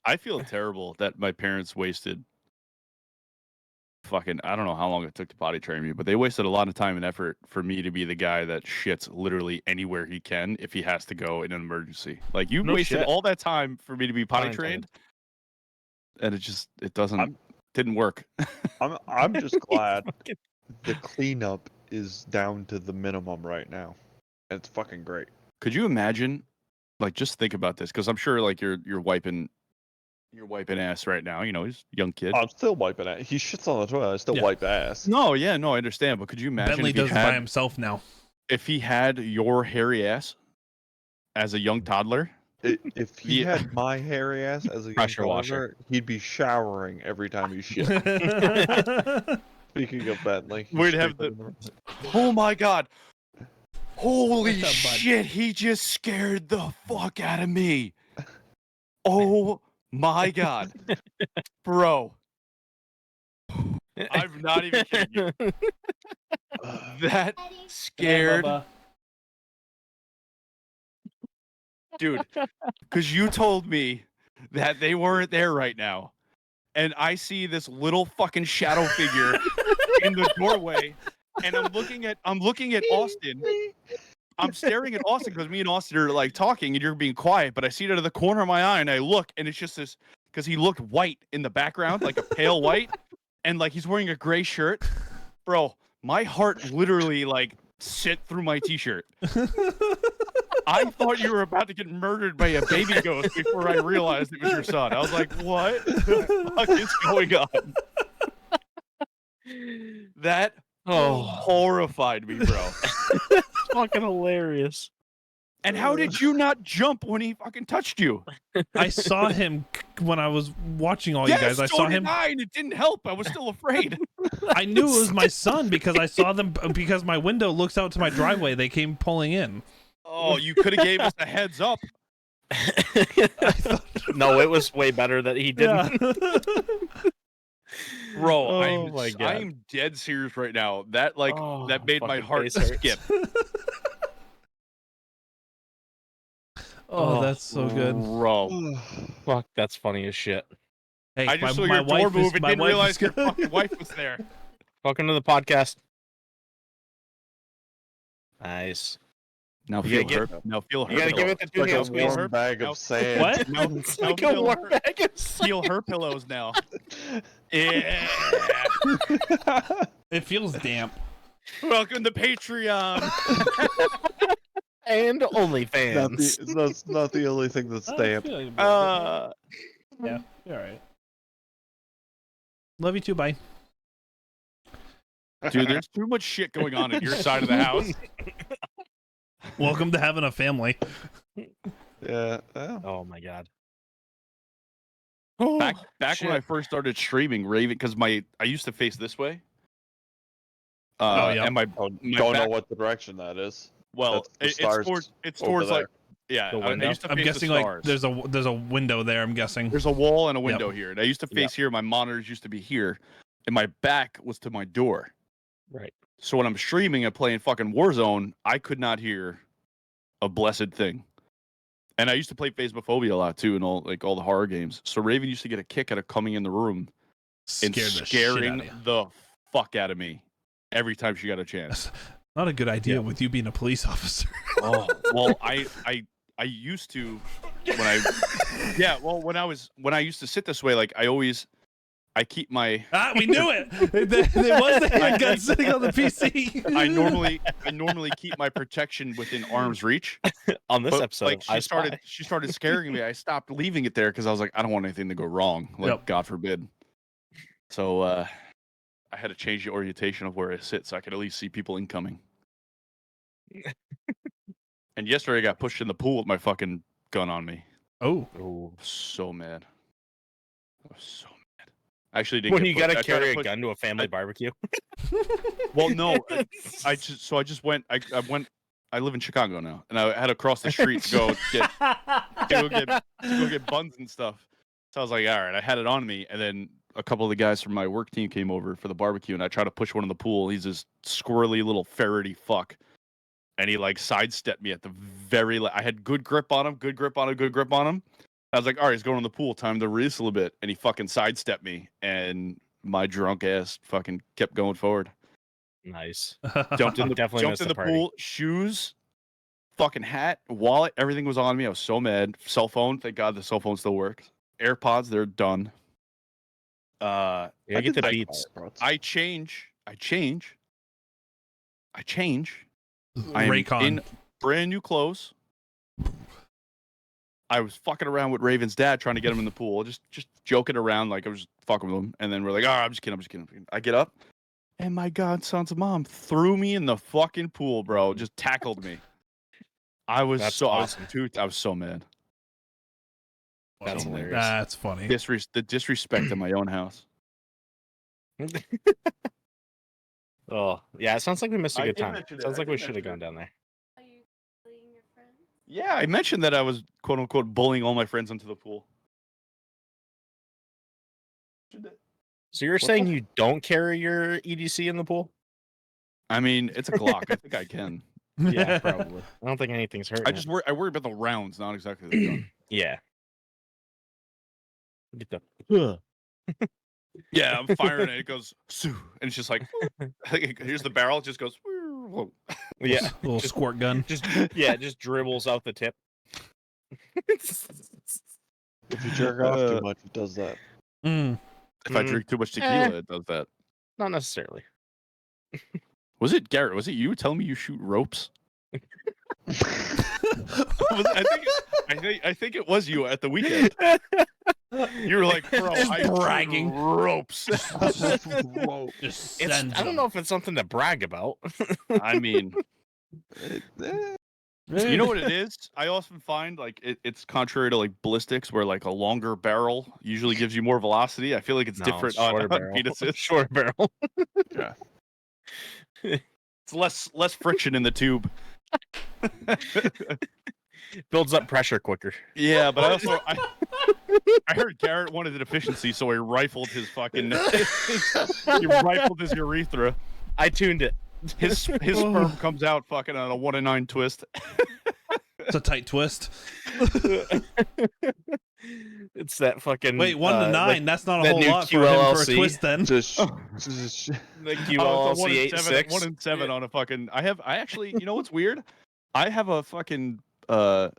Speaker 2: I feel terrible that my parents wasted fucking I don't know how long it took to potty train me, but they wasted a lot of time and effort for me to be the guy that shits literally anywhere he can if he has to go in an emergency. Like you
Speaker 3: No
Speaker 2: wasted
Speaker 3: shit.
Speaker 2: all that time for me to be potty
Speaker 3: Pun
Speaker 2: trained,
Speaker 3: intended.
Speaker 2: and it doesn't
Speaker 4: I'm-
Speaker 2: didn't work.
Speaker 4: I'm just glad the cleanup is down to the minimum right now. And it's fucking great.
Speaker 2: Could you imagine? Like, just think about this, because I'm sure like you're wiping ass right now. You know, he's a young kid.
Speaker 4: I'm still wiping it. He shits on the toilet. I still
Speaker 1: Yeah.
Speaker 4: wipe ass.
Speaker 2: No, yeah, no, I understand. But could you imagine
Speaker 1: Bentley
Speaker 2: if he
Speaker 1: does it by
Speaker 2: had
Speaker 1: himself now.
Speaker 2: if he had your hairy ass as a young toddler?
Speaker 4: If he
Speaker 2: Yeah.
Speaker 4: had my hairy ass as a young
Speaker 3: Pressure washer.
Speaker 4: toddler, he'd be showering every time he shit. Speaking of Bentley, he
Speaker 2: We'd
Speaker 4: should
Speaker 2: have
Speaker 4: take
Speaker 2: the-
Speaker 4: that in
Speaker 2: Oh my god! Holy
Speaker 1: What's up, bud?
Speaker 2: shit! He just scared the fuck out of me. Oh my god, bro! I'm not even kidding you. That scared, dude. Because you told me that they weren't there right now, and I see this little fucking shadow figure in the doorway, and I'm looking at Austin. I'm staring at Austin because me and Austin are like talking, and you're being quiet. But I see it out of the corner of my eye, and I look, and it's just this because he looked white in the background, like a pale white, and like he's wearing a gray shirt. Bro, my heart literally like sent through my t-shirt. I thought you were about to get murdered by a baby ghost before I realized it was your son. I was like, what the fuck is going on? That horrified me, bro.
Speaker 3: Fucking hilarious.
Speaker 2: And how did you not jump when he fucking touched you?
Speaker 1: I saw him when I was watching all you guys. I saw him.
Speaker 2: And it didn't help. I was still afraid.
Speaker 1: I knew it was my son because I saw them because my window looks out to my driveway. They came pulling in.
Speaker 2: Oh, you could have gave us a heads up.
Speaker 3: No, it was way better that he didn't.
Speaker 1: Yeah.
Speaker 2: Bro,
Speaker 3: Oh my God.
Speaker 2: I am dead serious right now. That that made my
Speaker 3: fucking
Speaker 2: heart
Speaker 3: face hurts.
Speaker 2: skip.
Speaker 1: Oh, that's so good.
Speaker 2: Bro.
Speaker 3: Fuck, that's funny as shit.
Speaker 1: Hey,
Speaker 2: I just saw your door move and didn't realize your fucking wife was there.
Speaker 3: Welcome to the podcast. Nice.
Speaker 2: Now
Speaker 3: You
Speaker 2: feel
Speaker 3: gotta
Speaker 2: her. Now feel her.
Speaker 3: You gotta give it the two
Speaker 4: Like a
Speaker 3: hand squeeze.
Speaker 4: warm bag
Speaker 2: Now-
Speaker 4: of sand.
Speaker 1: What?
Speaker 2: Now,
Speaker 3: It's
Speaker 2: now
Speaker 3: like a
Speaker 2: feel
Speaker 3: warm
Speaker 2: her,
Speaker 3: bag of sand.
Speaker 2: feel her pillows now. Yeah.
Speaker 1: It feels damp.
Speaker 2: Welcome to Patreon.
Speaker 3: And
Speaker 4: Not
Speaker 3: OnlyFans.
Speaker 4: that's not the only thing that's damp.
Speaker 1: Yeah, you're all right. Love you too. Bye.
Speaker 2: Dude, there's too much shit going on your side of the house.
Speaker 1: Welcome to having a family.
Speaker 4: Yeah. Oh.
Speaker 3: Oh my god.
Speaker 2: Back
Speaker 3: Shit.
Speaker 2: when I first started streaming, Raven, because I used to face this way.
Speaker 1: Oh, yeah.
Speaker 2: And my
Speaker 4: Don't
Speaker 2: back-
Speaker 4: know what direction that is.
Speaker 2: well,
Speaker 4: That's the stars
Speaker 2: it's
Speaker 4: over
Speaker 2: towards
Speaker 4: there.
Speaker 2: like yeah.
Speaker 3: The
Speaker 2: I
Speaker 3: window?
Speaker 2: used to
Speaker 1: I'm
Speaker 2: face
Speaker 1: guessing
Speaker 2: the
Speaker 1: like
Speaker 2: stars.
Speaker 1: there's a window there. I'm guessing.
Speaker 2: There's a wall and a window here. And I used to face
Speaker 3: Yep.
Speaker 2: here. My monitors used to be here, and my back was to my door.
Speaker 3: Right.
Speaker 2: So when I'm streaming and playing fucking Warzone, I could not hear a blessed thing. And I used to play Phasmophobia a lot too, and all the horror games. So Raven used to get a kick out of coming in the room and
Speaker 1: Scared the shit out
Speaker 2: scaring
Speaker 1: of you.
Speaker 2: the fuck out of me every time she got a chance.
Speaker 1: Not a good idea
Speaker 2: Yeah.
Speaker 1: with you being a police officer.
Speaker 2: Oh well, I used to when I when I used to sit this way, like I keep my
Speaker 1: We knew it. There was the handgun sitting on the PC.
Speaker 2: I normally keep my protection within arm's reach.
Speaker 3: On this
Speaker 2: But,
Speaker 3: episode,
Speaker 2: like
Speaker 3: I
Speaker 2: she started scaring me. I stopped leaving it there because I was like, I don't want anything to go wrong. Like
Speaker 1: Yep.
Speaker 2: God forbid. So I had to change the orientation of where I sit so I could at least see people incoming. And yesterday I got pushed in the pool with my fucking gun on me.
Speaker 1: Oh,
Speaker 2: I was so mad. I was so mad. I actually did.
Speaker 3: when you gotta carry a gun to a family barbecue.
Speaker 2: Well, no, I just went. I live in Chicago now, and I had to cross the street to go get buns and stuff. So I was like, all right, I had it on me, and then a couple of the guys from my work team came over for the barbecue, and I tried to push one in the pool. He's this squirrely little ferrety fuck, and he like sidestepped me at the very. I had good grip on him. I was like, all right, he's going in the pool. Time to release a little bit, and he fucking sidestepped me, and my drunk ass fucking kept going forward.
Speaker 3: Nice.
Speaker 2: Jumped in the,
Speaker 3: Definitely
Speaker 2: jumped
Speaker 3: missed
Speaker 2: in
Speaker 3: the
Speaker 2: the
Speaker 3: party.
Speaker 2: pool, shoes, fucking hat, wallet, everything was on me. I was so mad. Cell phone, thank God the cell phone still works. AirPods, they're done.
Speaker 3: Yeah, get the beats.
Speaker 2: I change. I am
Speaker 1: Raycon.
Speaker 2: in brand new clothes. I was fucking around with Raven's dad trying to get him in the pool, just joking around like I was fucking with him. And then we're like, all right, I'm just kidding. I get up, and my godson's mom threw me in the fucking pool, bro. Just tackled me. I was
Speaker 3: That's
Speaker 2: so
Speaker 3: awesome.
Speaker 2: I was so mad.
Speaker 3: That's
Speaker 2: So mad.
Speaker 3: hilarious.
Speaker 1: That's funny.
Speaker 2: The disrespect in my own house.
Speaker 3: Oh, yeah, it sounds like we missed a
Speaker 2: I
Speaker 3: good
Speaker 2: did
Speaker 3: time.
Speaker 2: mention it.
Speaker 3: Sounds
Speaker 2: I
Speaker 3: like we
Speaker 2: did
Speaker 3: should have
Speaker 2: mention
Speaker 3: gone down there.
Speaker 5: Are you bullying your friends?
Speaker 2: Yeah, I mentioned that I was quote unquote bullying all my friends into the pool.
Speaker 3: So you're saying you don't carry your EDC in the pool?
Speaker 2: I mean, it's a Glock. I think I can.
Speaker 3: Yeah, probably. I don't think anything's hurting.
Speaker 2: I worry about the rounds, not exactly the gun.
Speaker 3: Yeah. Get the.
Speaker 2: Yeah, I'm firing it. It goes, "Sue," and it's just like, here's the barrel. It just goes, whoa.
Speaker 3: Yeah.
Speaker 1: Little squirt gun.
Speaker 3: Just just dribbles out the tip.
Speaker 4: If you jerk off too much, it does that.
Speaker 1: Mm.
Speaker 2: If I drink too much tequila, it does that.
Speaker 3: Not necessarily.
Speaker 2: Was it Garrett? Was it you telling me you shoot ropes? I think it was you at the weekend. You were like, bro,
Speaker 1: Just
Speaker 2: I
Speaker 1: bragging.
Speaker 2: shoot ropes.
Speaker 1: Just
Speaker 3: It's,
Speaker 1: sends
Speaker 3: I don't
Speaker 1: them.
Speaker 3: know if it's something to brag about.
Speaker 2: I mean, you know what it is? I often find like it's contrary to like ballistics, where like a longer barrel usually gives you more velocity. I feel like it's different on
Speaker 3: shorter barrel.
Speaker 2: penises.
Speaker 3: Shorter barrel.
Speaker 4: Yeah.
Speaker 2: It's less friction in the tube.
Speaker 3: Builds up pressure quicker.
Speaker 2: Yeah, but I heard Garrett wanted an efficiency, so he rifled his fucking he rifled his urethra.
Speaker 3: I tuned it.
Speaker 2: His sperm comes out fucking on a 1 in 9 twist.
Speaker 1: It's a tight twist.
Speaker 3: It's that fucking.
Speaker 1: Wait, 1 to 9. That's not a
Speaker 3: that
Speaker 1: whole
Speaker 3: new
Speaker 1: lot for him for a
Speaker 3: QLLC.
Speaker 1: twist then.
Speaker 4: Just,
Speaker 3: The
Speaker 2: Oh, it's a
Speaker 3: QLLC
Speaker 2: 1 in
Speaker 3: 86.
Speaker 2: 1 in 7 on a fucking. I actually, you know what's weird? I have a fucking I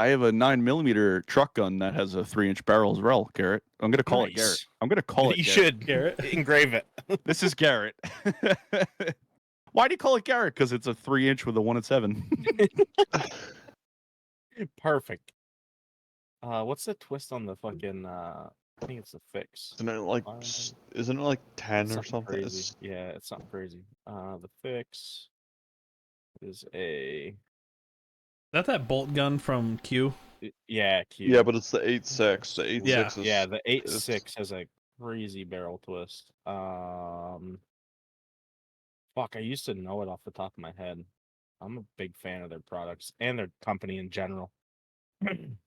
Speaker 2: have a 9mm truck gun that has a 3-inch barrel as well, Garrett. I'm gonna call it Garrett.
Speaker 3: Nice.
Speaker 2: I'm gonna call it
Speaker 3: You
Speaker 2: Garrett.
Speaker 3: should
Speaker 1: Garrett.
Speaker 3: engrave it.
Speaker 2: This is Garrett. Why do you call it Garrett? Because it's a 3-inch with a 1 in 7.
Speaker 3: Perfect. What's the twist on the fucking? I think it's the fix.
Speaker 4: isn't it like 10 or something?
Speaker 3: Crazy. Yeah, it's something crazy. The fix is a
Speaker 1: That bolt gun from Q?
Speaker 3: yeah. Q.
Speaker 4: Yeah, but it's the 8.6. The 8.6
Speaker 1: Yeah.
Speaker 4: is
Speaker 3: Yeah, the
Speaker 4: it's-
Speaker 3: 8.6 has a crazy barrel twist. Fuck, I used to know it off the top of my head. I'm a big fan of their products and their company in general.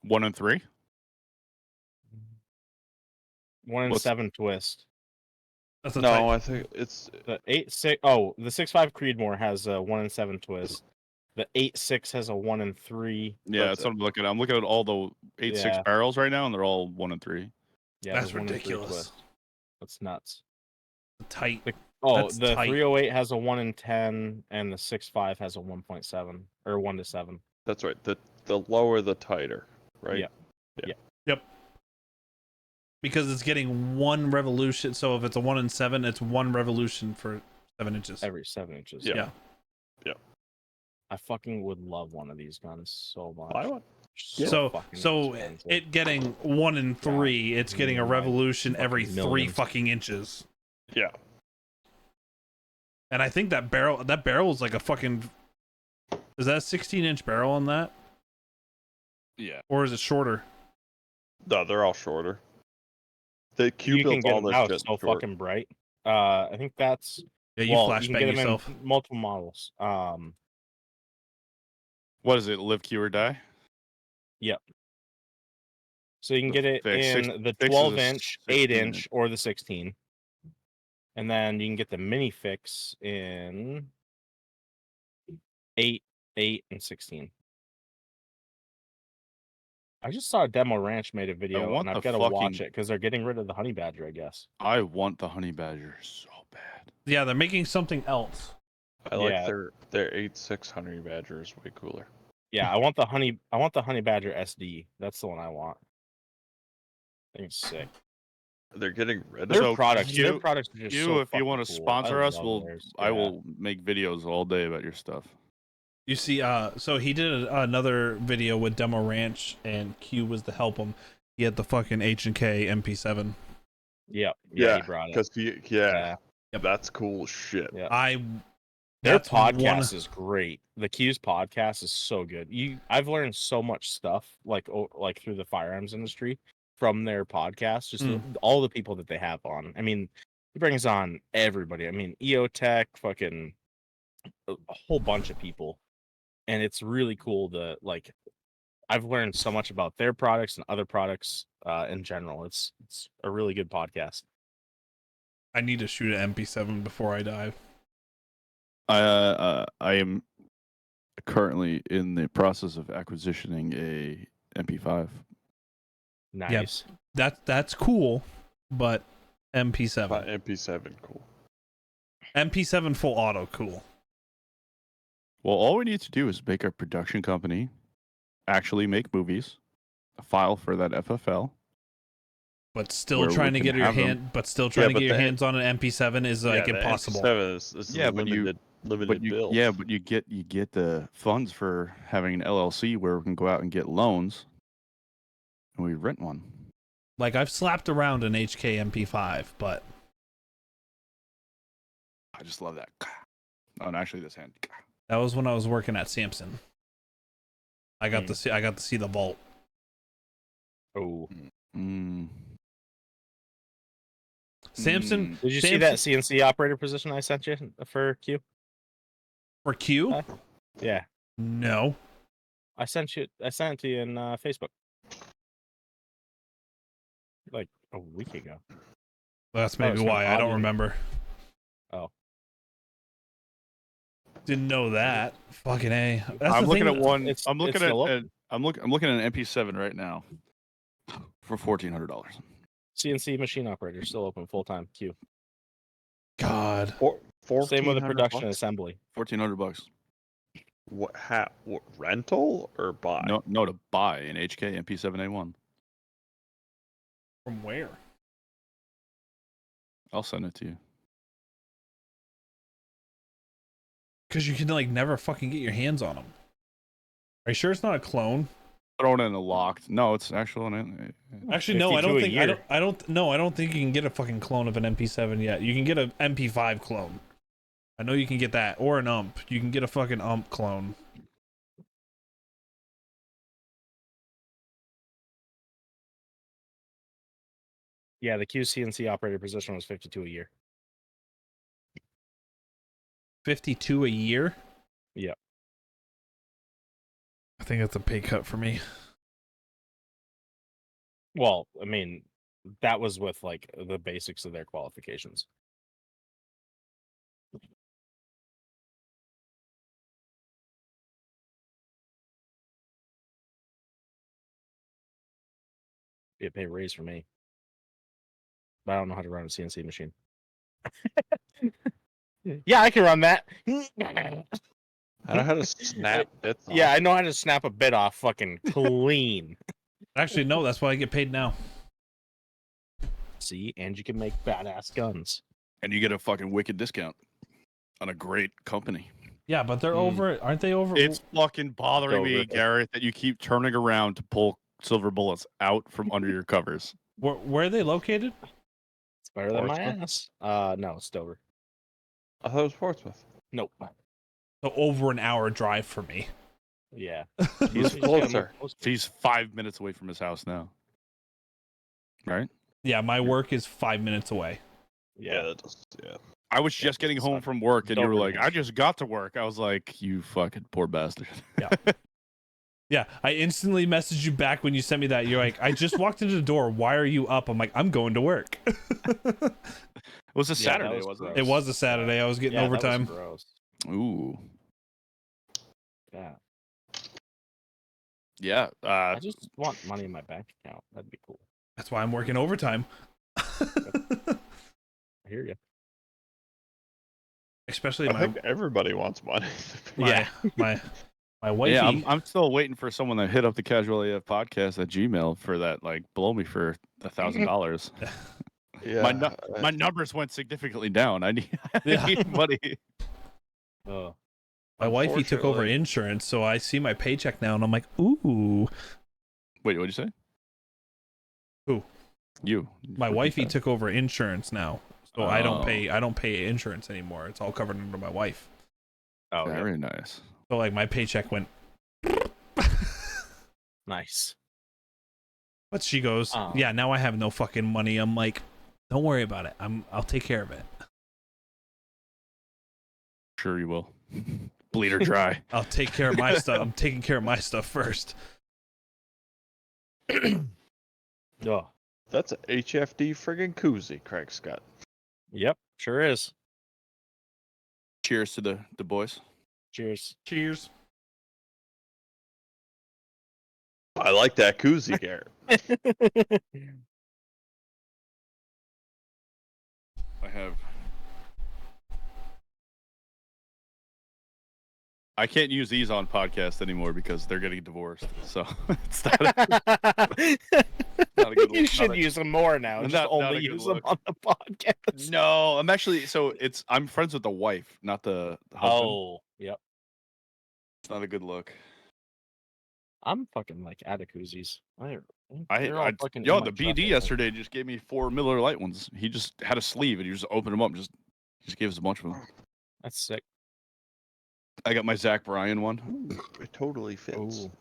Speaker 2: 1 in 3.
Speaker 3: 1 in
Speaker 2: What's-
Speaker 3: 7 twist.
Speaker 1: That's a
Speaker 4: No,
Speaker 1: tight.
Speaker 4: I think it's
Speaker 3: The 8.6. Oh, the 6.5 Creedmoor has a 1 in 7 twist. The 8.6 has a 1 in 3.
Speaker 2: Yeah,
Speaker 4: That's
Speaker 2: that's what I'm looking at. I'm looking at all the 8.6
Speaker 3: Yeah.
Speaker 2: barrels right now, and they're all 1 in 3.
Speaker 3: Yeah,
Speaker 1: That's
Speaker 3: there's 1 in 3
Speaker 1: ridiculous.
Speaker 3: twist. That's nuts.
Speaker 1: Tight.
Speaker 3: Oh,
Speaker 1: That's
Speaker 3: the
Speaker 1: tight.
Speaker 3: 308 has a 1 in 10, and the 6.5 has a 1.7 or 1 to 7.
Speaker 4: that's right. The lower the tighter, right?
Speaker 3: Yeah.
Speaker 1: Because it's getting 1 revolution. So if it's a 1 in 7, it's 1 revolution for 7 inches.
Speaker 3: Every 7 inches.
Speaker 4: Yeah.
Speaker 1: Yeah.
Speaker 3: I fucking would love one of these guns so much.
Speaker 4: I want.
Speaker 1: So
Speaker 3: fucking expensive.
Speaker 1: it getting 1 in 3, it's getting a
Speaker 3: Like,
Speaker 1: revolution every
Speaker 3: fucking
Speaker 1: 3
Speaker 3: millions.
Speaker 1: fucking inches.
Speaker 4: Yeah.
Speaker 1: And I think that barrel is like a fucking. Is that a 16-inch barrel on that?
Speaker 2: Yeah.
Speaker 1: Or is it shorter?
Speaker 4: No, they're all shorter. The Q
Speaker 3: you can
Speaker 4: builds
Speaker 3: get
Speaker 4: all
Speaker 3: them
Speaker 4: their
Speaker 3: out
Speaker 4: shit
Speaker 3: so
Speaker 4: short.
Speaker 3: fucking bright. I think that's
Speaker 1: Yeah, you
Speaker 3: well,
Speaker 1: flashbang
Speaker 3: can get 'em
Speaker 1: yourself.
Speaker 3: in multiple models.
Speaker 2: What is it? Live, Q, or die?
Speaker 3: So you can get it
Speaker 2: Fix.
Speaker 3: in
Speaker 2: Six-
Speaker 3: the
Speaker 2: Fix is a
Speaker 3: 12-inch,
Speaker 2: 16
Speaker 3: 8-inch, or the 16. And then you can get the mini fix in 8, 8, and 16. I just saw Demo Ranch made a video,
Speaker 2: want
Speaker 3: and I've
Speaker 2: the
Speaker 3: got to watch
Speaker 2: fucking-
Speaker 3: it because they're getting rid of the honey badger, I guess.
Speaker 2: I want the honey badger so bad.
Speaker 1: Yeah, they're making something else.
Speaker 4: I like
Speaker 3: Yeah.
Speaker 4: their 8.6 honey badger is way cooler.
Speaker 3: Yeah, I want the honey badger SD. That's the one I want. I think it's sick.
Speaker 4: They're getting rid
Speaker 3: Their
Speaker 4: of
Speaker 2: So
Speaker 3: products,
Speaker 2: you-
Speaker 3: their products are just so
Speaker 2: if you want to
Speaker 3: fucking cool.
Speaker 2: sponsor
Speaker 3: I
Speaker 2: us,
Speaker 3: love theirs.
Speaker 2: I
Speaker 3: Yeah.
Speaker 2: will make videos all day about your stuff.
Speaker 1: You see, so he did another video with Demo Ranch, and Q was to help him. He had the fucking H&K MP7.
Speaker 3: Yep.
Speaker 4: Yeah,
Speaker 3: he brought it.
Speaker 4: because
Speaker 3: Yeah.
Speaker 4: that's cool as shit.
Speaker 3: Yeah. Their
Speaker 1: That's
Speaker 3: podcast is great. The Q's podcast is so good. I've learned so much stuff like through the firearms industry from their podcast. Just all the people that they have on. I mean, he brings on everybody. I mean, EOTech, fucking a whole bunch of people, and it's really cool to like I've learned so much about their products and other products in general. It's a really good podcast.
Speaker 1: I need to shoot an MP7 before I die.
Speaker 2: I am currently in the process of acquisitioning a MP5.
Speaker 3: Nice.
Speaker 1: That's cool, but MP7.
Speaker 4: MP7, cool.
Speaker 1: MP7 full auto, cool.
Speaker 2: Well, all we need to do is make a production company, actually make movies, file for that FFL.
Speaker 1: But still
Speaker 2: Where
Speaker 1: trying
Speaker 2: we
Speaker 1: to
Speaker 2: can
Speaker 1: get your
Speaker 2: have them.
Speaker 1: hand, but still trying to
Speaker 4: but
Speaker 1: get your
Speaker 4: the-
Speaker 1: hands on an MP7 is like
Speaker 4: the
Speaker 1: impossible.
Speaker 4: MP7 is
Speaker 2: Yeah,
Speaker 4: a
Speaker 2: but you-
Speaker 4: limited
Speaker 2: But you,
Speaker 4: build.
Speaker 2: yeah, but you get the funds for having an LLC where we can go out and get loans, and we rent one.
Speaker 1: Like I've slapped around an HK MP5, but
Speaker 2: I just love that. Oh, and actually, this hand.
Speaker 1: that was when I was working at Samson. I got
Speaker 3: Mm.
Speaker 1: to see the vault.
Speaker 3: Oh,
Speaker 2: Mm.
Speaker 1: Samson,
Speaker 3: did you see
Speaker 1: Samson-
Speaker 3: that CNC operator position I sent you for Q?
Speaker 1: for Q?
Speaker 3: Yeah,
Speaker 1: No.
Speaker 3: I sent it to you in Facebook like a week ago.
Speaker 1: That's
Speaker 3: Oh,
Speaker 1: maybe
Speaker 3: it's from
Speaker 1: why I don't
Speaker 3: Audrey.
Speaker 1: remember.
Speaker 3: Oh.
Speaker 1: Didn't know that. Fucking A. That's
Speaker 2: I'm
Speaker 1: the
Speaker 2: looking
Speaker 1: thing-
Speaker 2: at one.
Speaker 3: it's-
Speaker 2: I'm looking
Speaker 3: it's
Speaker 2: at.
Speaker 3: still open.
Speaker 2: I'm looking at an MP7 right now for $1,400.
Speaker 3: CNC machine operator still open full time. Q.
Speaker 1: God.
Speaker 3: Same with the production and
Speaker 4: $1,400?
Speaker 3: assembly.
Speaker 2: $1,400.
Speaker 4: What rental or buy?
Speaker 2: No, to buy an HK MP7A1.
Speaker 1: From where?
Speaker 2: I'll send it to you.
Speaker 1: Because you can like never fucking get your hands on them. Are you sure it's not a clone?
Speaker 2: Thrown in a locked. No, it's actual.
Speaker 1: Actually, no. I
Speaker 3: 52
Speaker 1: don't
Speaker 3: a
Speaker 1: think.
Speaker 3: year.
Speaker 1: I don't think you can get a fucking clone of an MP7 yet. You can get an MP5 clone. I know you can get that, or an ump. You can get a fucking ump clone.
Speaker 3: Yeah, the Q CNC operator position was 52 a year.
Speaker 1: 52 a year.
Speaker 3: Yeah.
Speaker 1: I think that's a pay cut for me.
Speaker 3: Well, I mean, that was with like the basics of their qualifications. Be a pay raise for me. But I don't know how to run a CNC machine. Yeah, I can run that.
Speaker 4: I know how to snap bits.
Speaker 3: Yeah,
Speaker 4: off.
Speaker 3: I know how to snap a bit off fucking clean.
Speaker 1: Actually, no. That's why I get paid now.
Speaker 3: See, and you can make badass guns.
Speaker 2: And you get a fucking wicked discount on a great company.
Speaker 1: Yeah, but they're over. Aren't they over?
Speaker 2: It's fucking bothering me,
Speaker 3: Over.
Speaker 2: Garrett, that you keep turning around to pull silver bullets out from under your covers.
Speaker 1: Where are they located?
Speaker 3: It's better than my
Speaker 4: Portsmouth?
Speaker 3: ass. No, it's Dover.
Speaker 4: I thought it was Portsmouth.
Speaker 3: Nope.
Speaker 1: So over an hour drive for me.
Speaker 3: Yeah.
Speaker 4: He's closer.
Speaker 2: He's 5 minutes away from his house now. Right?
Speaker 1: Yeah, my work is 5 minutes away.
Speaker 3: Yeah.
Speaker 4: that does. Yeah.
Speaker 2: I was just getting home from work and you were
Speaker 3: Dover
Speaker 2: like,
Speaker 3: means-
Speaker 2: I just got to work. I was like, you fucking poor bastard.
Speaker 1: Yeah, I instantly messaged you back when you sent me that. You're like, I just walked into the door. Why are you up? I'm like, I'm going to work.
Speaker 2: It was a
Speaker 3: Yeah, that
Speaker 2: Saturday,
Speaker 3: was
Speaker 2: wasn't
Speaker 1: It was a Saturday. I was getting
Speaker 3: Yeah, that was
Speaker 1: overtime.
Speaker 3: gross.
Speaker 2: it? Ooh.
Speaker 3: Yeah.
Speaker 2: Yeah.
Speaker 3: I just want money in my bank account. That'd be cool.
Speaker 1: That's why I'm working overtime.
Speaker 3: I hear you.
Speaker 1: Especially
Speaker 4: I
Speaker 1: my
Speaker 4: think everybody wants money.
Speaker 1: my wifey.
Speaker 2: yeah, I'm still waiting for someone to hit up the Casual AF podcast at Gmail for that, like, blow me for $1,000.
Speaker 4: Yeah.
Speaker 2: My numbers went significantly down. I need,
Speaker 1: Yeah.
Speaker 2: I need money.
Speaker 3: Oh.
Speaker 1: My wifey took over
Speaker 4: Unfortunately.
Speaker 1: insurance, so I see my paycheck now, and I'm like, ooh.
Speaker 2: Wait, what'd you say?
Speaker 1: Who?
Speaker 2: You.
Speaker 1: My
Speaker 2: Repeat
Speaker 1: wifey
Speaker 2: that.
Speaker 1: took over insurance now, so I don't
Speaker 2: Oh.
Speaker 1: pay insurance anymore. It's all covered under my wife.
Speaker 3: Oh, yeah.
Speaker 2: Very nice.
Speaker 1: So like my paycheck went.
Speaker 3: Nice.
Speaker 1: But she goes,
Speaker 3: Oh.
Speaker 1: yeah. Now I have no fucking money. I'm like, don't worry about it. I'll take care of it.
Speaker 2: Sure you will. Bleed her dry.
Speaker 1: I'll take care of my stuff. I'm taking care of my stuff first.
Speaker 3: Oh,
Speaker 4: That's a HFD friggin' koozie, Craig Scott.
Speaker 3: yep, sure is.
Speaker 2: Cheers to the boys.
Speaker 3: Cheers.
Speaker 1: Cheers.
Speaker 4: I like that koozie, Garrett.
Speaker 2: I can't use these on podcast anymore because they're getting divorced. So it's not a, not a good
Speaker 3: You
Speaker 2: look.
Speaker 3: should
Speaker 2: Not a-
Speaker 3: use them more now.
Speaker 2: Not-
Speaker 3: Just
Speaker 2: not
Speaker 3: only
Speaker 2: a good
Speaker 3: use them
Speaker 2: look.
Speaker 3: on the podcast.
Speaker 2: No, I'm actually I'm friends with the wife, not the husband.
Speaker 3: Oh, yep.
Speaker 2: It's not a good look.
Speaker 3: I'm fucking like out of koozies. They're all
Speaker 2: I
Speaker 3: fucking
Speaker 2: yo
Speaker 3: in
Speaker 2: the
Speaker 3: my truck,
Speaker 2: BD
Speaker 3: I think.
Speaker 2: yesterday just gave me 4 Miller Lite ones. He just had a sleeve and he just opened them up. He just gave us a bunch of them.
Speaker 3: That's sick.
Speaker 2: I got my Zach Bryan one.
Speaker 4: Ooh, it totally fits.
Speaker 3: Ooh.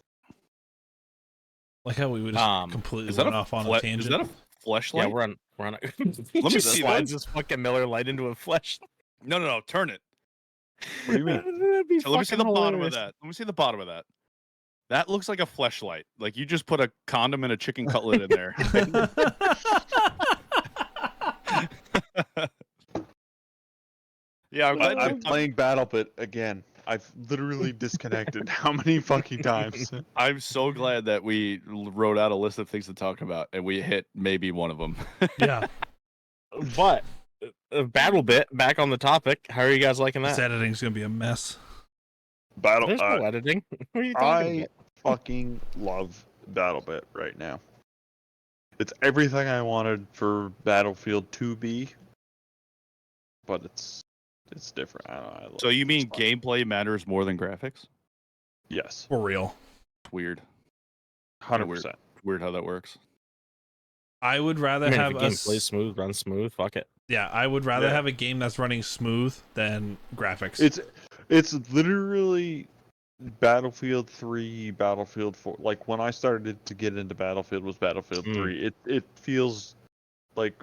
Speaker 1: Like how we would just completely
Speaker 2: Is that
Speaker 1: went
Speaker 2: a
Speaker 1: off on a
Speaker 2: Is
Speaker 1: tangent.
Speaker 2: that a fleshlight?
Speaker 3: Yeah, we're on. He
Speaker 2: me
Speaker 3: just
Speaker 2: see
Speaker 3: slides
Speaker 2: this.
Speaker 3: his fucking Miller Light into a flesh.
Speaker 2: No, turn it.
Speaker 4: What do you mean?
Speaker 2: So let me see the bottom of that. Let me see the bottom of that. That looks like a fleshlight. Like you just put a condom and a chicken cutlet in there. Yeah, I'm glad
Speaker 4: I'm playing BattleBit again. I've literally disconnected how many fucking times?
Speaker 2: I'm so glad that we wrote out a list of things to talk about and we hit maybe one of them.
Speaker 1: Yeah.
Speaker 3: But battle bit back on the topic. How are you guys liking
Speaker 1: This
Speaker 3: that?
Speaker 1: editing's gonna be a mess.
Speaker 4: Battle.
Speaker 3: There's no editing. What are you talking
Speaker 4: I fucking love BattleBit right now. It's everything I wanted for Battlefield 2B, but it's different. I don't know. I love
Speaker 2: So you
Speaker 4: it.
Speaker 2: mean
Speaker 4: It's fun.
Speaker 2: gameplay matters more than graphics?
Speaker 4: Yes,
Speaker 1: For real.
Speaker 2: It's weird.
Speaker 4: 100%.
Speaker 2: Weird how that works.
Speaker 1: I would rather
Speaker 3: I mean,
Speaker 1: have
Speaker 3: if the game
Speaker 1: us.
Speaker 3: plays smooth, runs smooth. Fuck it.
Speaker 1: Yeah, I would rather
Speaker 4: Yeah.
Speaker 1: have a game that's running smooth than graphics.
Speaker 4: It's literally Battlefield 3, Battlefield 4. Like when I started to get into Battlefield was Battlefield 3. It feels like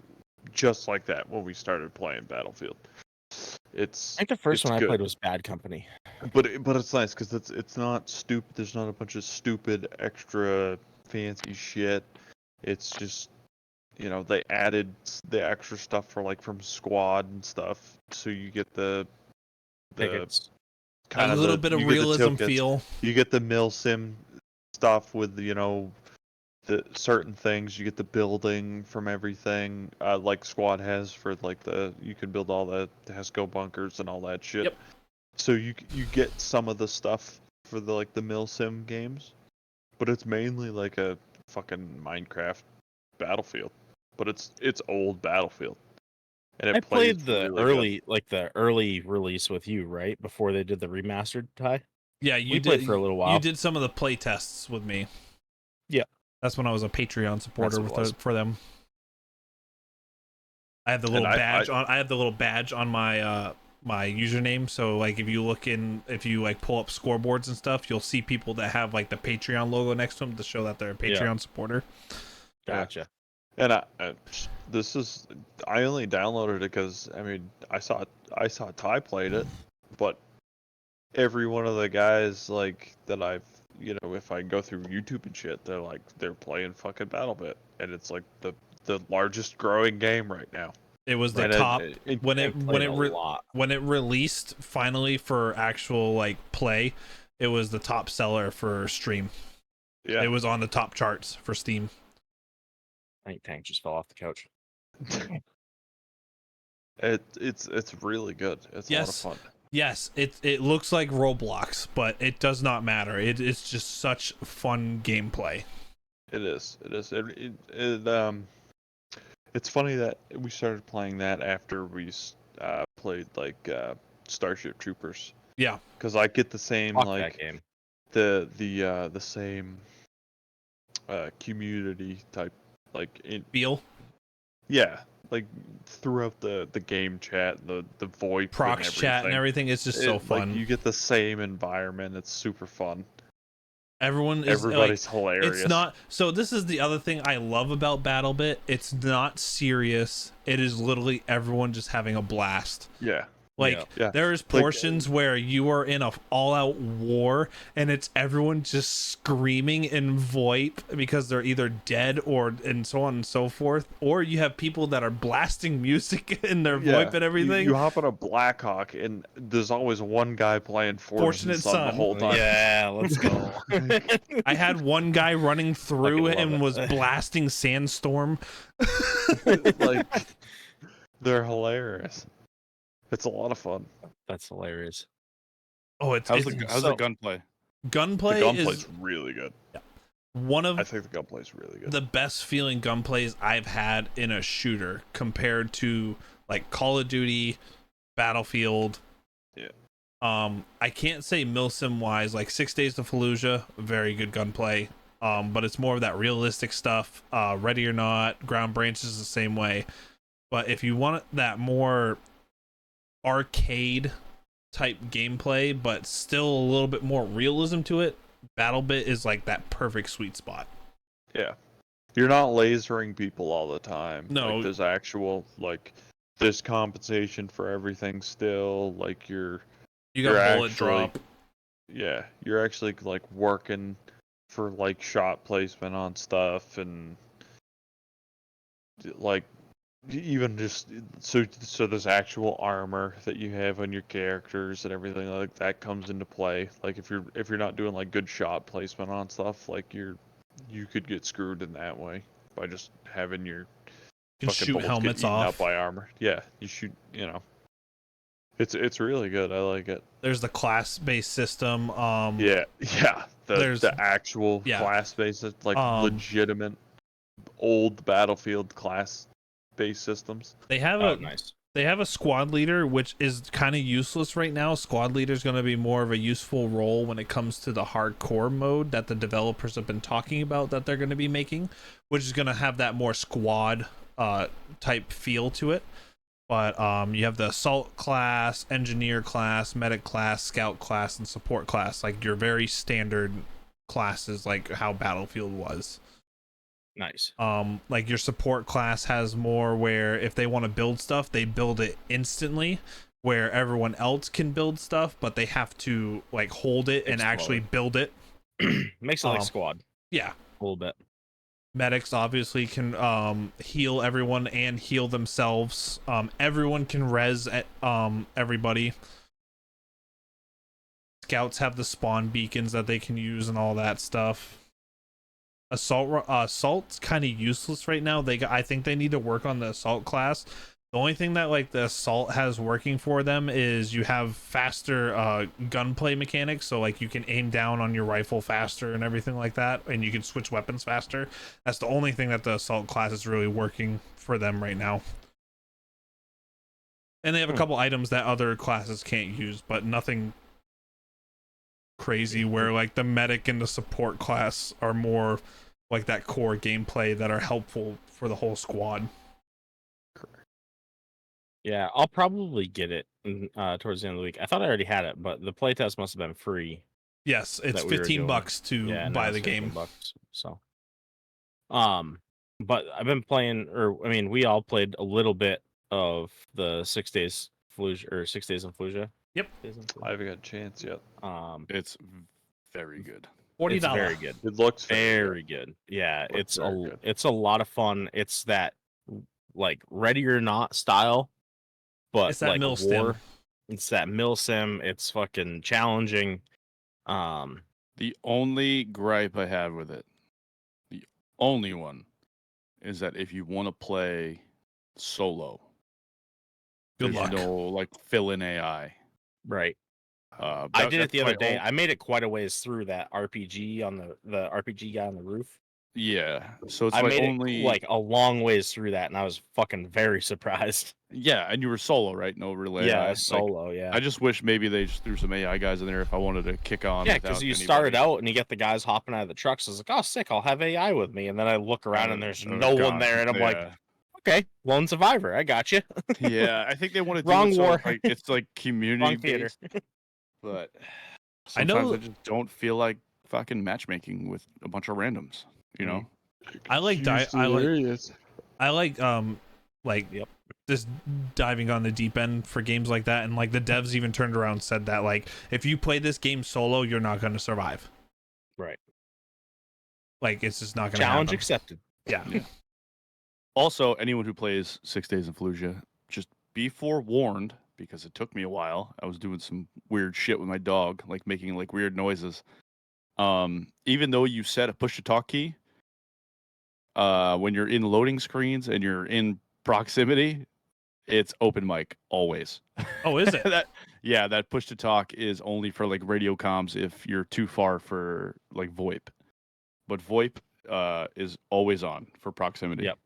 Speaker 4: just like that when we started playing Battlefield. It's
Speaker 3: I think the first
Speaker 4: it's
Speaker 3: one I
Speaker 4: good.
Speaker 3: played was Bad Company.
Speaker 4: But it's nice because it's not stupid. There's not a bunch of stupid extra fancy shit. It's just they added the extra stuff for like from squad and stuff, so you get the
Speaker 3: Tickets.
Speaker 1: a little bit of
Speaker 4: you get the
Speaker 1: realism
Speaker 4: tickets.
Speaker 1: feel.
Speaker 4: You get the milsim stuff with the certain things. You get the building from everything, like squad has for like you can build all the Tesco bunkers and all that shit.
Speaker 1: Yep.
Speaker 4: So you get some of the stuff for the milsim games, but it's mainly like a fucking Minecraft Battlefield, but it's old Battlefield. And it
Speaker 3: I played
Speaker 4: plays
Speaker 3: the
Speaker 4: really good.
Speaker 3: the early release with you, right? Before they did the remastered tie.
Speaker 1: Yeah, you
Speaker 3: We
Speaker 1: did
Speaker 3: played for a little while.
Speaker 1: You did some of the play tests with me.
Speaker 3: Yeah.
Speaker 1: That's when I was a Patreon supporter
Speaker 3: That's what it was.
Speaker 1: for them. I have the little
Speaker 4: And
Speaker 1: badge on. I have the little badge on my my username. So like, if you like pull up scoreboards and stuff, you'll see people that have like the Patreon logo next to them to show that they're a Patreon supporter.
Speaker 3: Gotcha.
Speaker 4: And I only downloaded it because I saw Ty played it, but every one of the guys like that I've if I go through YouTube and shit, they're playing fucking BattleBit, and it's like the largest growing game right now.
Speaker 1: It was the
Speaker 4: And
Speaker 1: top
Speaker 4: it-
Speaker 1: when it
Speaker 3: lot.
Speaker 1: when it released finally for actual like play. It was the top seller for stream.
Speaker 4: yeah.
Speaker 1: It was on the top charts for Steam.
Speaker 3: I think Tank just fell off the couch.
Speaker 4: It's really good. It's
Speaker 1: Yes.
Speaker 4: a lot of fun.
Speaker 1: Yes, it looks like Roblox, but it does not matter. It's just such fun gameplay.
Speaker 4: It is. It's funny that we started playing that after we played like Starship Troopers.
Speaker 1: Yeah.
Speaker 4: Because I get the same
Speaker 3: Fuck
Speaker 4: like
Speaker 3: that game.
Speaker 4: the same community type
Speaker 1: Feel
Speaker 4: like throughout the game chat, the VoIP
Speaker 1: prox chat and everything. It's just so
Speaker 4: Like,
Speaker 1: fun.
Speaker 4: you get the same environment. It's super fun.
Speaker 1: Everybody's
Speaker 4: hilarious.
Speaker 1: It's not. So this is the other thing I love about BattleBit. It's not serious. It is literally everyone just having a blast.
Speaker 4: Yeah.
Speaker 1: Like
Speaker 4: Yeah.
Speaker 1: there's portions where you are in a all-out war and it's everyone just screaming in VoIP because they're either dead or and so on and so forth, or you have people that are blasting music in their VoIP and everything.
Speaker 4: You hop on a Blackhawk and there's always one guy playing Fortunate Son the
Speaker 1: Son.
Speaker 4: whole time.
Speaker 3: Yeah, let's go.
Speaker 1: I had one guy running through
Speaker 3: Fucking love
Speaker 1: and
Speaker 3: it.
Speaker 1: was blasting Sandstorm.
Speaker 4: Like, they're hilarious. It's a lot of fun.
Speaker 3: That's hilarious.
Speaker 1: Oh, it's
Speaker 2: How's the
Speaker 3: so-
Speaker 2: gunplay?
Speaker 1: gunplay
Speaker 4: The
Speaker 1: is
Speaker 4: gunplay's really good.
Speaker 1: one of
Speaker 4: I think the gunplay's really good.
Speaker 1: the best feeling gunplays I've had in a shooter compared to like Call of Duty, Battlefield.
Speaker 4: Yeah.
Speaker 1: I can't say milsim wise, like 6 Days to Fallujah, very good gunplay. But it's more of that realistic stuff. Ready or Not, Ground Branch is the same way. But if you want that more arcade type gameplay, but still a little bit more realism to it, BattleBit is like that perfect sweet spot.
Speaker 4: Yeah. You're not lasering people all the time.
Speaker 1: No.
Speaker 4: Like, there's actual, like, there's compensation for everything still. Like,
Speaker 1: You
Speaker 4: You're
Speaker 1: got bullet
Speaker 4: actually-
Speaker 1: drop.
Speaker 4: yeah, you're actually, like, working for, like, shot placement on stuff and, like, even just so there's actual armor that you have on your characters and everything like that comes into play. Like if you're not doing like good shot placement on stuff, like you could get screwed in that way by just having your
Speaker 1: You can
Speaker 4: fucking
Speaker 1: shoot
Speaker 4: bullets get
Speaker 1: helmets
Speaker 4: eaten
Speaker 1: off.
Speaker 4: out by armor. Yeah, you shoot. It's really good. I like it.
Speaker 1: There's the class based system.
Speaker 4: Yeah.
Speaker 1: There's-
Speaker 4: The actual
Speaker 1: yeah.
Speaker 4: class based, like legitimate old Battlefield class based systems.
Speaker 1: They have
Speaker 3: Oh,
Speaker 1: a
Speaker 3: nice.
Speaker 1: they have a squad leader, which is kind of useless right now. Squad leader is going to be more of a useful role when it comes to the hardcore mode that the developers have been talking about that they're going to be making, which is going to have that more squad type feel to it. But you have the assault class, engineer class, medic class, scout class, and support class, like your very standard classes, like how Battlefield was.
Speaker 3: Nice.
Speaker 1: Like your support class has more where if they want to build stuff, they build it instantly, where everyone else can build stuff, but they have to like hold it and
Speaker 3: Explode.
Speaker 1: actually build it.
Speaker 3: Makes it like
Speaker 1: Um,
Speaker 3: squad
Speaker 1: Yeah.
Speaker 3: a little bit.
Speaker 1: Medics obviously can heal everyone and heal themselves. Everyone can res everybody. Scouts have the spawn beacons that they can use and all that stuff. Assault's kind of useless right now. I think they need to work on the assault class. The only thing that like the assault has working for them is you have faster gunplay mechanics, so like you can aim down on your rifle faster and everything like that, and you can switch weapons faster. That's the only thing that the assault class is really working for them right now. And they have a couple items that other classes can't use, but nothing crazy where like the medic and the support class are more like that core gameplay that are helpful for the whole squad.
Speaker 3: Yeah, I'll probably get it towards the end of the week. I thought I already had it, but the playtest must have been free.
Speaker 1: Yes, it's
Speaker 3: That we were doing.
Speaker 1: $15 to
Speaker 3: Yeah,
Speaker 1: buy
Speaker 3: now
Speaker 1: the
Speaker 3: it's
Speaker 1: game.
Speaker 3: $15, so, but I've been playing, we all played a little bit of the 6 Days Fallujah or 6 Days in Fallujah.
Speaker 1: Yep.
Speaker 4: I haven't got a chance yet.
Speaker 2: It's very good.
Speaker 1: $40.
Speaker 3: It's very good.
Speaker 4: It looks
Speaker 3: Very good. Yeah,
Speaker 4: Looks very good.
Speaker 3: it's a lot of fun. It's that like Ready or Not style, but
Speaker 1: It's that
Speaker 3: like
Speaker 1: mil stim.
Speaker 3: war. It's that mil sim. It's fucking challenging.
Speaker 2: The only gripe I have with it, the only one, is that if you want to play solo,
Speaker 1: Good
Speaker 2: there's
Speaker 1: luck.
Speaker 2: no like fill-in AI.
Speaker 3: Right. I
Speaker 2: That-
Speaker 3: did it
Speaker 2: that's
Speaker 3: the other
Speaker 2: my
Speaker 3: day.
Speaker 2: own-
Speaker 3: I made it quite a ways through that RPG on the RPG guy on the roof.
Speaker 2: Yeah, so it's
Speaker 3: I
Speaker 2: my
Speaker 3: made
Speaker 2: only
Speaker 3: it like a long ways through that, and I was fucking very surprised.
Speaker 2: yeah, and you were solo, right? No relay.
Speaker 3: Yeah,
Speaker 2: AI. Like,
Speaker 3: solo. Yeah.
Speaker 2: I just wish maybe they just threw some AI guys in there if I wanted to kick on.
Speaker 3: Yeah,
Speaker 2: without
Speaker 3: because you
Speaker 2: anybody.
Speaker 3: started out and you get the guys hopping out of the trucks. I was like, oh, sick, I'll have AI with me. And then I look around and there's
Speaker 2: Oh,
Speaker 3: no one
Speaker 2: God,
Speaker 3: there. And I'm like,
Speaker 2: yeah.
Speaker 3: okay, lone survivor. I got you.
Speaker 2: Yeah, I think they want to do
Speaker 3: Wrong
Speaker 2: it so
Speaker 3: war.
Speaker 2: like it's like community
Speaker 3: Wrong theater.
Speaker 2: based, but
Speaker 1: I know-
Speaker 2: sometimes I just don't feel like fucking matchmaking with a bunch of randoms. You know,
Speaker 1: I like
Speaker 4: It's
Speaker 1: I like
Speaker 4: hilarious.
Speaker 1: I like like
Speaker 3: Yep.
Speaker 1: just diving on the deep end for games like that, and like the devs even turned around and said that like if you play this game solo, you're not going to survive.
Speaker 3: Right.
Speaker 1: Like it's just not going to
Speaker 3: Challenge
Speaker 1: happen.
Speaker 3: accepted.
Speaker 1: Yeah.
Speaker 2: Also, anyone who plays 6 Days in Fallujah, just be forewarned because it took me a while. I was doing some weird shit with my dog, like making like weird noises. Even though you set a push to talk key, when you're in loading screens and you're in proximity, it's open mic always.
Speaker 1: Oh, is it?
Speaker 2: that push to talk is only for like radio comms if you're too far for like VoIP. But VoIP is always on for proximity.
Speaker 3: Yep.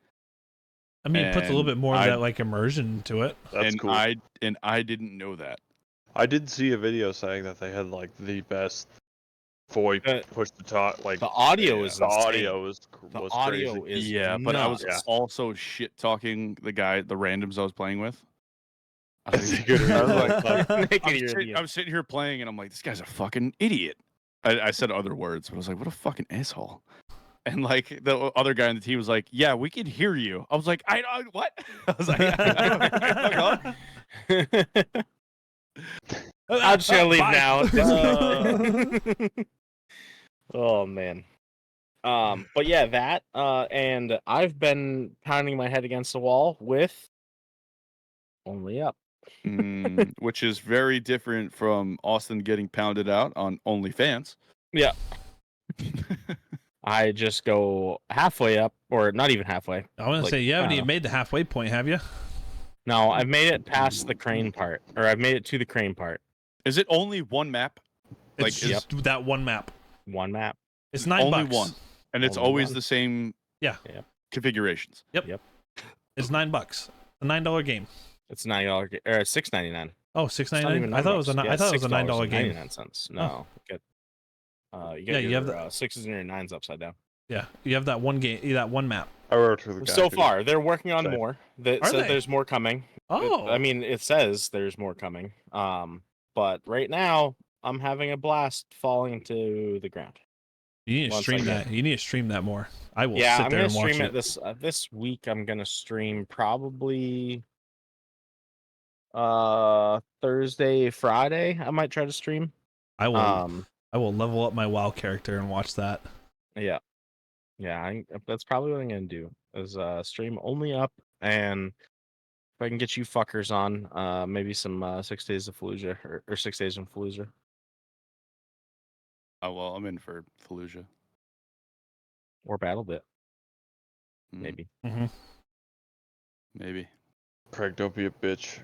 Speaker 1: I mean, it puts a little bit more of
Speaker 2: I-
Speaker 1: that like immersion to it.
Speaker 4: That's
Speaker 2: and
Speaker 4: cool.
Speaker 2: I didn't know that.
Speaker 4: I did see a video saying that they had like the best VoIP push to talk. Like
Speaker 3: The audio is
Speaker 4: the
Speaker 3: insane.
Speaker 4: audio was
Speaker 3: The
Speaker 4: was
Speaker 3: audio
Speaker 4: crazy.
Speaker 3: is
Speaker 2: Yeah, but I was
Speaker 3: nuts.
Speaker 2: also shit talking the randoms I was playing with. I
Speaker 4: That's
Speaker 2: was
Speaker 4: a good
Speaker 2: like,
Speaker 3: Make
Speaker 2: I'm,
Speaker 3: it
Speaker 2: sitting, I'm sitting here playing, and I'm like, this guy's a fucking idiot. I said other words, but I was like, what a fucking asshole. And like the other guy on the team was like, yeah, we can hear you. I was like, what? I was like,
Speaker 3: I'm just gonna leave
Speaker 1: Bye.
Speaker 3: now. Oh man. But yeah, that and I've been pounding my head against the wall with Only Up.
Speaker 2: which is very different from Austin getting pounded out on OnlyFans.
Speaker 3: Yeah. I just go halfway up, or not even halfway.
Speaker 1: I want to
Speaker 3: Like,
Speaker 1: say you haven't
Speaker 3: I
Speaker 1: even
Speaker 3: don't
Speaker 1: made the halfway point, have you?
Speaker 3: No, I've made it past the crane part, or I've made it to the crane part.
Speaker 2: Is it only one map? Like,
Speaker 1: It's just that one map.
Speaker 3: One map.
Speaker 1: It's $9.
Speaker 2: only one, and it's
Speaker 3: Only
Speaker 2: always
Speaker 3: one.
Speaker 2: the same.
Speaker 1: Yeah.
Speaker 3: Yep.
Speaker 2: Configurations.
Speaker 1: It's $9. A $9 game.
Speaker 3: It's $9 or $6.99.
Speaker 1: Oh, $6.99. I thought it was I thought it was a $9 game.
Speaker 3: $6.99. No, you get
Speaker 1: Yeah, you have
Speaker 3: your sixes and your nines upside down.
Speaker 1: Yeah, you have that one game, that one map.
Speaker 4: I wrote to the guy.
Speaker 3: So
Speaker 4: who-
Speaker 3: far, they're working on
Speaker 4: Same.
Speaker 3: more. That
Speaker 1: Are
Speaker 3: said,
Speaker 1: they?
Speaker 3: there's more coming.
Speaker 1: Oh,
Speaker 3: I mean, it says there's more coming. But right now, I'm having a blast falling to the ground.
Speaker 1: you need to
Speaker 3: once
Speaker 1: stream
Speaker 3: I
Speaker 1: that.
Speaker 3: get-
Speaker 1: You need to stream that more. I will
Speaker 3: Yeah,
Speaker 1: sit
Speaker 3: I'm
Speaker 1: there
Speaker 3: gonna
Speaker 1: and watch
Speaker 3: stream
Speaker 1: it.
Speaker 3: it this week. I'm gonna stream probably Thursday, Friday. I might try to stream.
Speaker 1: I will. I will level up my WoW character and watch that.
Speaker 3: Yeah, that's probably what I'm gonna do. Is stream Only Up, and if I can get you fuckers on, maybe some 6 Days of Fallujah or 6 Days in Fallujah.
Speaker 2: Oh well, I'm in for Fallujah.
Speaker 3: Or BattleBit,
Speaker 2: Mm,
Speaker 3: maybe.
Speaker 2: Maybe.
Speaker 4: Craig, don't be a bitch.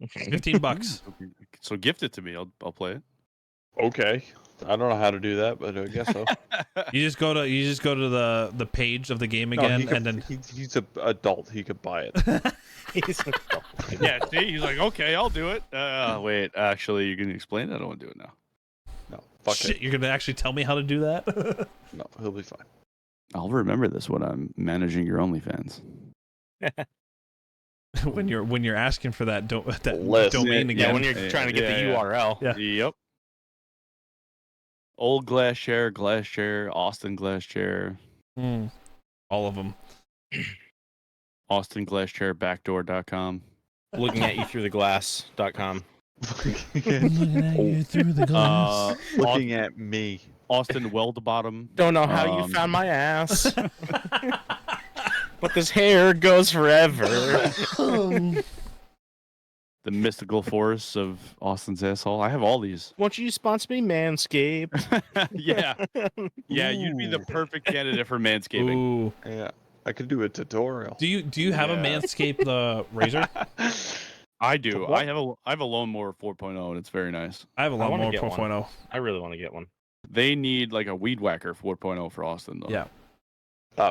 Speaker 1: $15.
Speaker 2: So gift it to me. I'll play it.
Speaker 4: Okay. I don't know how to do that, but I guess so.
Speaker 1: You just go to the page of the game
Speaker 4: No,
Speaker 1: again,
Speaker 4: he could-
Speaker 1: and then
Speaker 4: he's an adult. He could buy it.
Speaker 2: Yeah, see, he's like, okay, I'll do it. Wait, actually, you're gonna explain it? I don't want to do it now.
Speaker 4: No, fuck
Speaker 1: shit,
Speaker 4: it.
Speaker 1: you're gonna actually tell me how to do that?
Speaker 4: No, he'll be fine.
Speaker 2: I'll remember this when I'm managing your OnlyFans.
Speaker 1: when you're asking for that
Speaker 4: Listen,
Speaker 1: domain
Speaker 2: yeah,
Speaker 1: again.
Speaker 3: Yeah, when you're trying to get the
Speaker 2: yeah.
Speaker 3: URL.
Speaker 1: Yeah.
Speaker 2: Yep. Old glass chair, Austin glass chair,
Speaker 1: Mm, all of them.
Speaker 2: Austin glass chair, backdoor.com.
Speaker 3: Looking at you through the glass.com.
Speaker 1: Looking at you through the glass.
Speaker 4: Looking at me.
Speaker 2: Austin weld bottom.
Speaker 3: Don't know how you
Speaker 2: Um,
Speaker 3: found my ass. But this hair goes forever.
Speaker 2: The mystical forests of Austin's asshole. I have all these.
Speaker 3: Won't you sponsor me, Manscaped?
Speaker 2: Yeah. Yeah, you'd be the
Speaker 4: Ooh.
Speaker 2: perfect candidate for manscaping.
Speaker 1: Ooh.
Speaker 4: Yeah, I could do a tutorial.
Speaker 1: Do you have a
Speaker 2: Yeah.
Speaker 1: Manscaped razor?
Speaker 2: I do.
Speaker 3: What?
Speaker 2: I have a lawnmower 4.0 and it's very nice.
Speaker 1: I have a
Speaker 3: I wanna
Speaker 1: lawnmower
Speaker 3: get one.
Speaker 1: 4.0.
Speaker 3: I really want to get one.
Speaker 2: They need like a weed whacker 4.0 for Austin though.
Speaker 1: Yeah.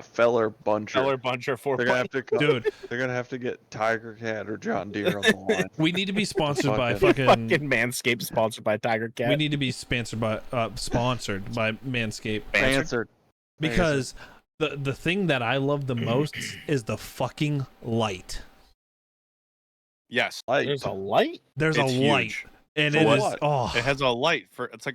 Speaker 4: Feller Buncher.
Speaker 3: Feller Buncher 4.
Speaker 4: They're gonna have to
Speaker 1: Dude,
Speaker 4: They're gonna have to get Tiger Cat or John Deere on the line.
Speaker 1: we need to be sponsored by
Speaker 4: Fucking-
Speaker 1: fucking.
Speaker 3: Manscaped sponsored by Tiger Cat.
Speaker 1: We need to be sponsored by Manscaped
Speaker 4: Answered.
Speaker 1: because the thing that I love the most is the fucking light.
Speaker 2: Yes.
Speaker 4: Like,
Speaker 3: There's a light?
Speaker 1: There's
Speaker 2: It's
Speaker 1: a light,
Speaker 2: huge.
Speaker 1: and
Speaker 4: For
Speaker 1: it is
Speaker 4: what?
Speaker 1: oh.
Speaker 2: It has a light for it's a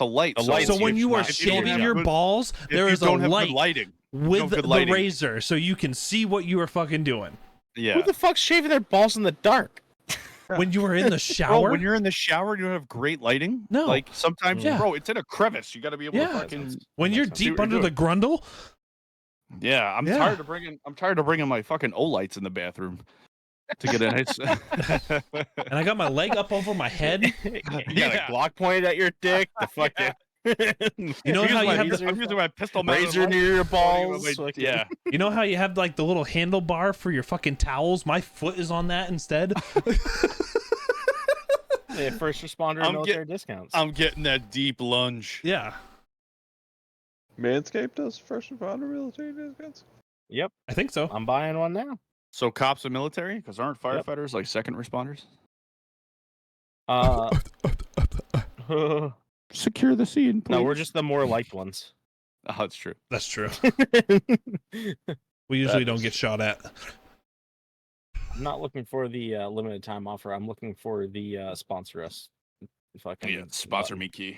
Speaker 2: light.
Speaker 3: A light.
Speaker 1: So
Speaker 3: It's
Speaker 1: when
Speaker 3: huge,
Speaker 1: you are
Speaker 3: not-
Speaker 2: if you don't
Speaker 1: shaving
Speaker 2: have
Speaker 1: your
Speaker 2: good-
Speaker 1: balls,
Speaker 2: if
Speaker 1: there
Speaker 2: you
Speaker 1: is a
Speaker 2: don't have good
Speaker 1: light
Speaker 2: lighting.
Speaker 1: with
Speaker 2: good
Speaker 1: the
Speaker 2: lighting.
Speaker 1: razor, so you can see what you are fucking doing.
Speaker 2: Yeah.
Speaker 3: Who the fuck's shaving their balls in the dark?
Speaker 1: When you were in the
Speaker 2: Bro,
Speaker 1: shower?
Speaker 2: when you're in the shower, you don't have great lighting.
Speaker 1: No.
Speaker 2: Like sometimes,
Speaker 1: Yeah.
Speaker 2: Bro, it's in a crevice. You got to be able
Speaker 1: Yeah.
Speaker 2: to fucking.
Speaker 1: When you're
Speaker 3: Makes sense.
Speaker 2: See
Speaker 1: deep
Speaker 2: what you're
Speaker 1: under the grundle?
Speaker 2: Yeah, I'm
Speaker 1: Yeah.
Speaker 2: tired of bringing. I'm tired of bringing my fucking Olights in the bathroom to get a nice.
Speaker 1: And I got my leg up over my head.
Speaker 3: You got
Speaker 2: Yeah.
Speaker 3: a Glock pointed at your dick. The fucking.
Speaker 1: You know how you have the
Speaker 2: I'm using my pistol mounted
Speaker 3: razor
Speaker 2: light,
Speaker 3: near your
Speaker 2: pointing
Speaker 3: balls.
Speaker 2: with my-
Speaker 3: fucking-
Speaker 2: Yeah.
Speaker 1: You know how you have like the little handlebar for your fucking towels? My foot is on that instead.
Speaker 3: They have first responder
Speaker 2: I'm
Speaker 3: military discounts.
Speaker 2: I'm getting that deep lunge.
Speaker 1: Yeah.
Speaker 4: Manscaped does first responder military discounts.
Speaker 3: Yep,
Speaker 1: I think so.
Speaker 3: I'm buying one now.
Speaker 2: So cops and military, because aren't
Speaker 3: Yep.
Speaker 2: firefighters like second responders?
Speaker 3: No,
Speaker 2: Secure the scene, please.
Speaker 3: we're just the more liked ones.
Speaker 2: Oh, that's true.
Speaker 1: That's true. We usually don't get shot at.
Speaker 3: I'm not looking for the limited time offer. I'm looking for the sponsor us. Fucking
Speaker 2: Yeah, sponsor
Speaker 3: button.
Speaker 2: me, Key.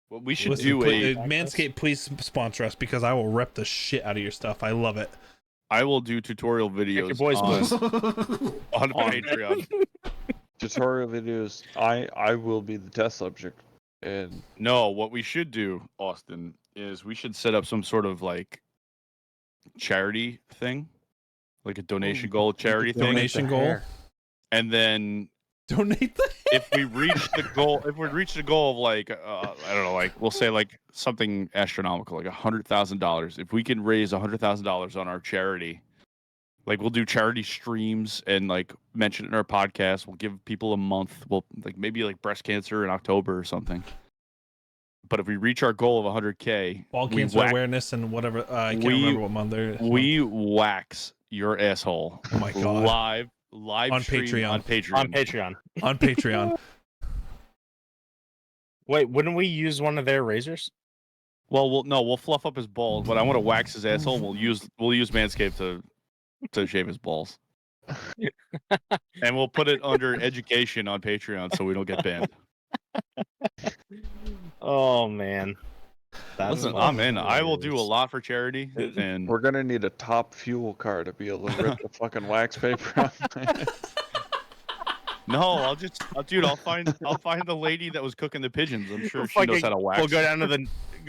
Speaker 2: What we should
Speaker 1: Listen,
Speaker 2: do
Speaker 1: Manscaped, please sponsor us because I will rep the shit out of your stuff. I love it.
Speaker 2: I will do tutorial videos
Speaker 3: your boys
Speaker 2: on,
Speaker 3: loose.
Speaker 2: on Patreon.
Speaker 4: Tutorial videos. I will be the test subject. And
Speaker 2: No, what we should do, Austin, is we should set up some sort of like charity thing, like a donation goal charity thing,
Speaker 1: Donation goal.
Speaker 2: and then
Speaker 1: Donate the
Speaker 2: if we reach the goal, of like I don't know, like we'll say like something astronomical, like $100,000. If we can raise $100,000 on our charity, like we'll do charity streams and like mention it in our podcast. We'll give people a month. We'll like maybe like breast cancer in October or something. But if we reach our goal of 100K,
Speaker 1: ball
Speaker 2: we
Speaker 1: cancer
Speaker 2: whack,
Speaker 1: awareness and whatever. I can't
Speaker 2: we-
Speaker 1: remember what month there is.
Speaker 2: we wax your asshole
Speaker 1: Oh my god.
Speaker 2: live
Speaker 1: On
Speaker 2: stream
Speaker 1: Patreon.
Speaker 2: on Patreon.
Speaker 3: On Patreon.
Speaker 1: On Patreon.
Speaker 3: Wait, wouldn't we use one of their razors?
Speaker 2: Well, we'll fluff up his balls, but I want to wax his asshole. We'll use Manscaped to shave his balls, and we'll put it under education on Patreon so we don't get banned.
Speaker 3: Oh man. That
Speaker 2: Listen,
Speaker 3: is
Speaker 2: I'm in. I will do a
Speaker 3: hilarious.
Speaker 2: lot for charity, and
Speaker 4: we're gonna need a top fuel car to be able to rip the fucking wax paper off.
Speaker 2: no, I'll find the lady that was cooking the pigeons. I'm sure she knows
Speaker 3: Fucking-
Speaker 2: how to wax.
Speaker 3: We'll go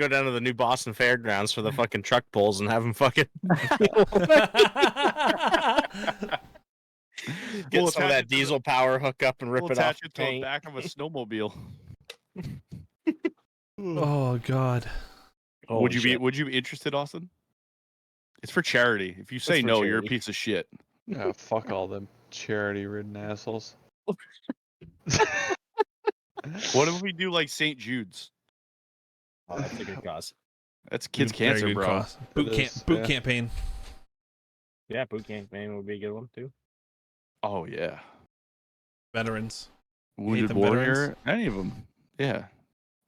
Speaker 3: down to the new Boston Fairgrounds for the fucking truck pulls and have them fucking get
Speaker 2: We'll
Speaker 3: some of
Speaker 2: attach
Speaker 3: that
Speaker 2: it to the-
Speaker 3: diesel power hook up and rip
Speaker 2: We'll
Speaker 3: it off
Speaker 2: attach
Speaker 3: the
Speaker 2: it to the
Speaker 3: paint.
Speaker 2: back of a snowmobile.
Speaker 1: Oh god.
Speaker 2: Would you be interested, Austin? It's for charity. If you say
Speaker 3: for
Speaker 2: no, you're a
Speaker 3: charity.
Speaker 2: piece of shit.
Speaker 4: Yeah, fuck all them charity-ridden assholes.
Speaker 2: What if we do like St. Jude's?
Speaker 3: Oh, that's a good cause.
Speaker 2: That's kids'
Speaker 1: Very
Speaker 2: cancer,
Speaker 1: good
Speaker 2: bro.
Speaker 1: cause. Boot
Speaker 4: It
Speaker 1: camp.
Speaker 4: is,
Speaker 1: Boot
Speaker 4: yeah.
Speaker 1: campaign.
Speaker 3: Yeah, boot camp man would be a good one too.
Speaker 2: Oh yeah,
Speaker 1: Veterans.
Speaker 2: Wounded
Speaker 1: the
Speaker 2: Warrior,
Speaker 1: veterans?
Speaker 2: any of them. Yeah.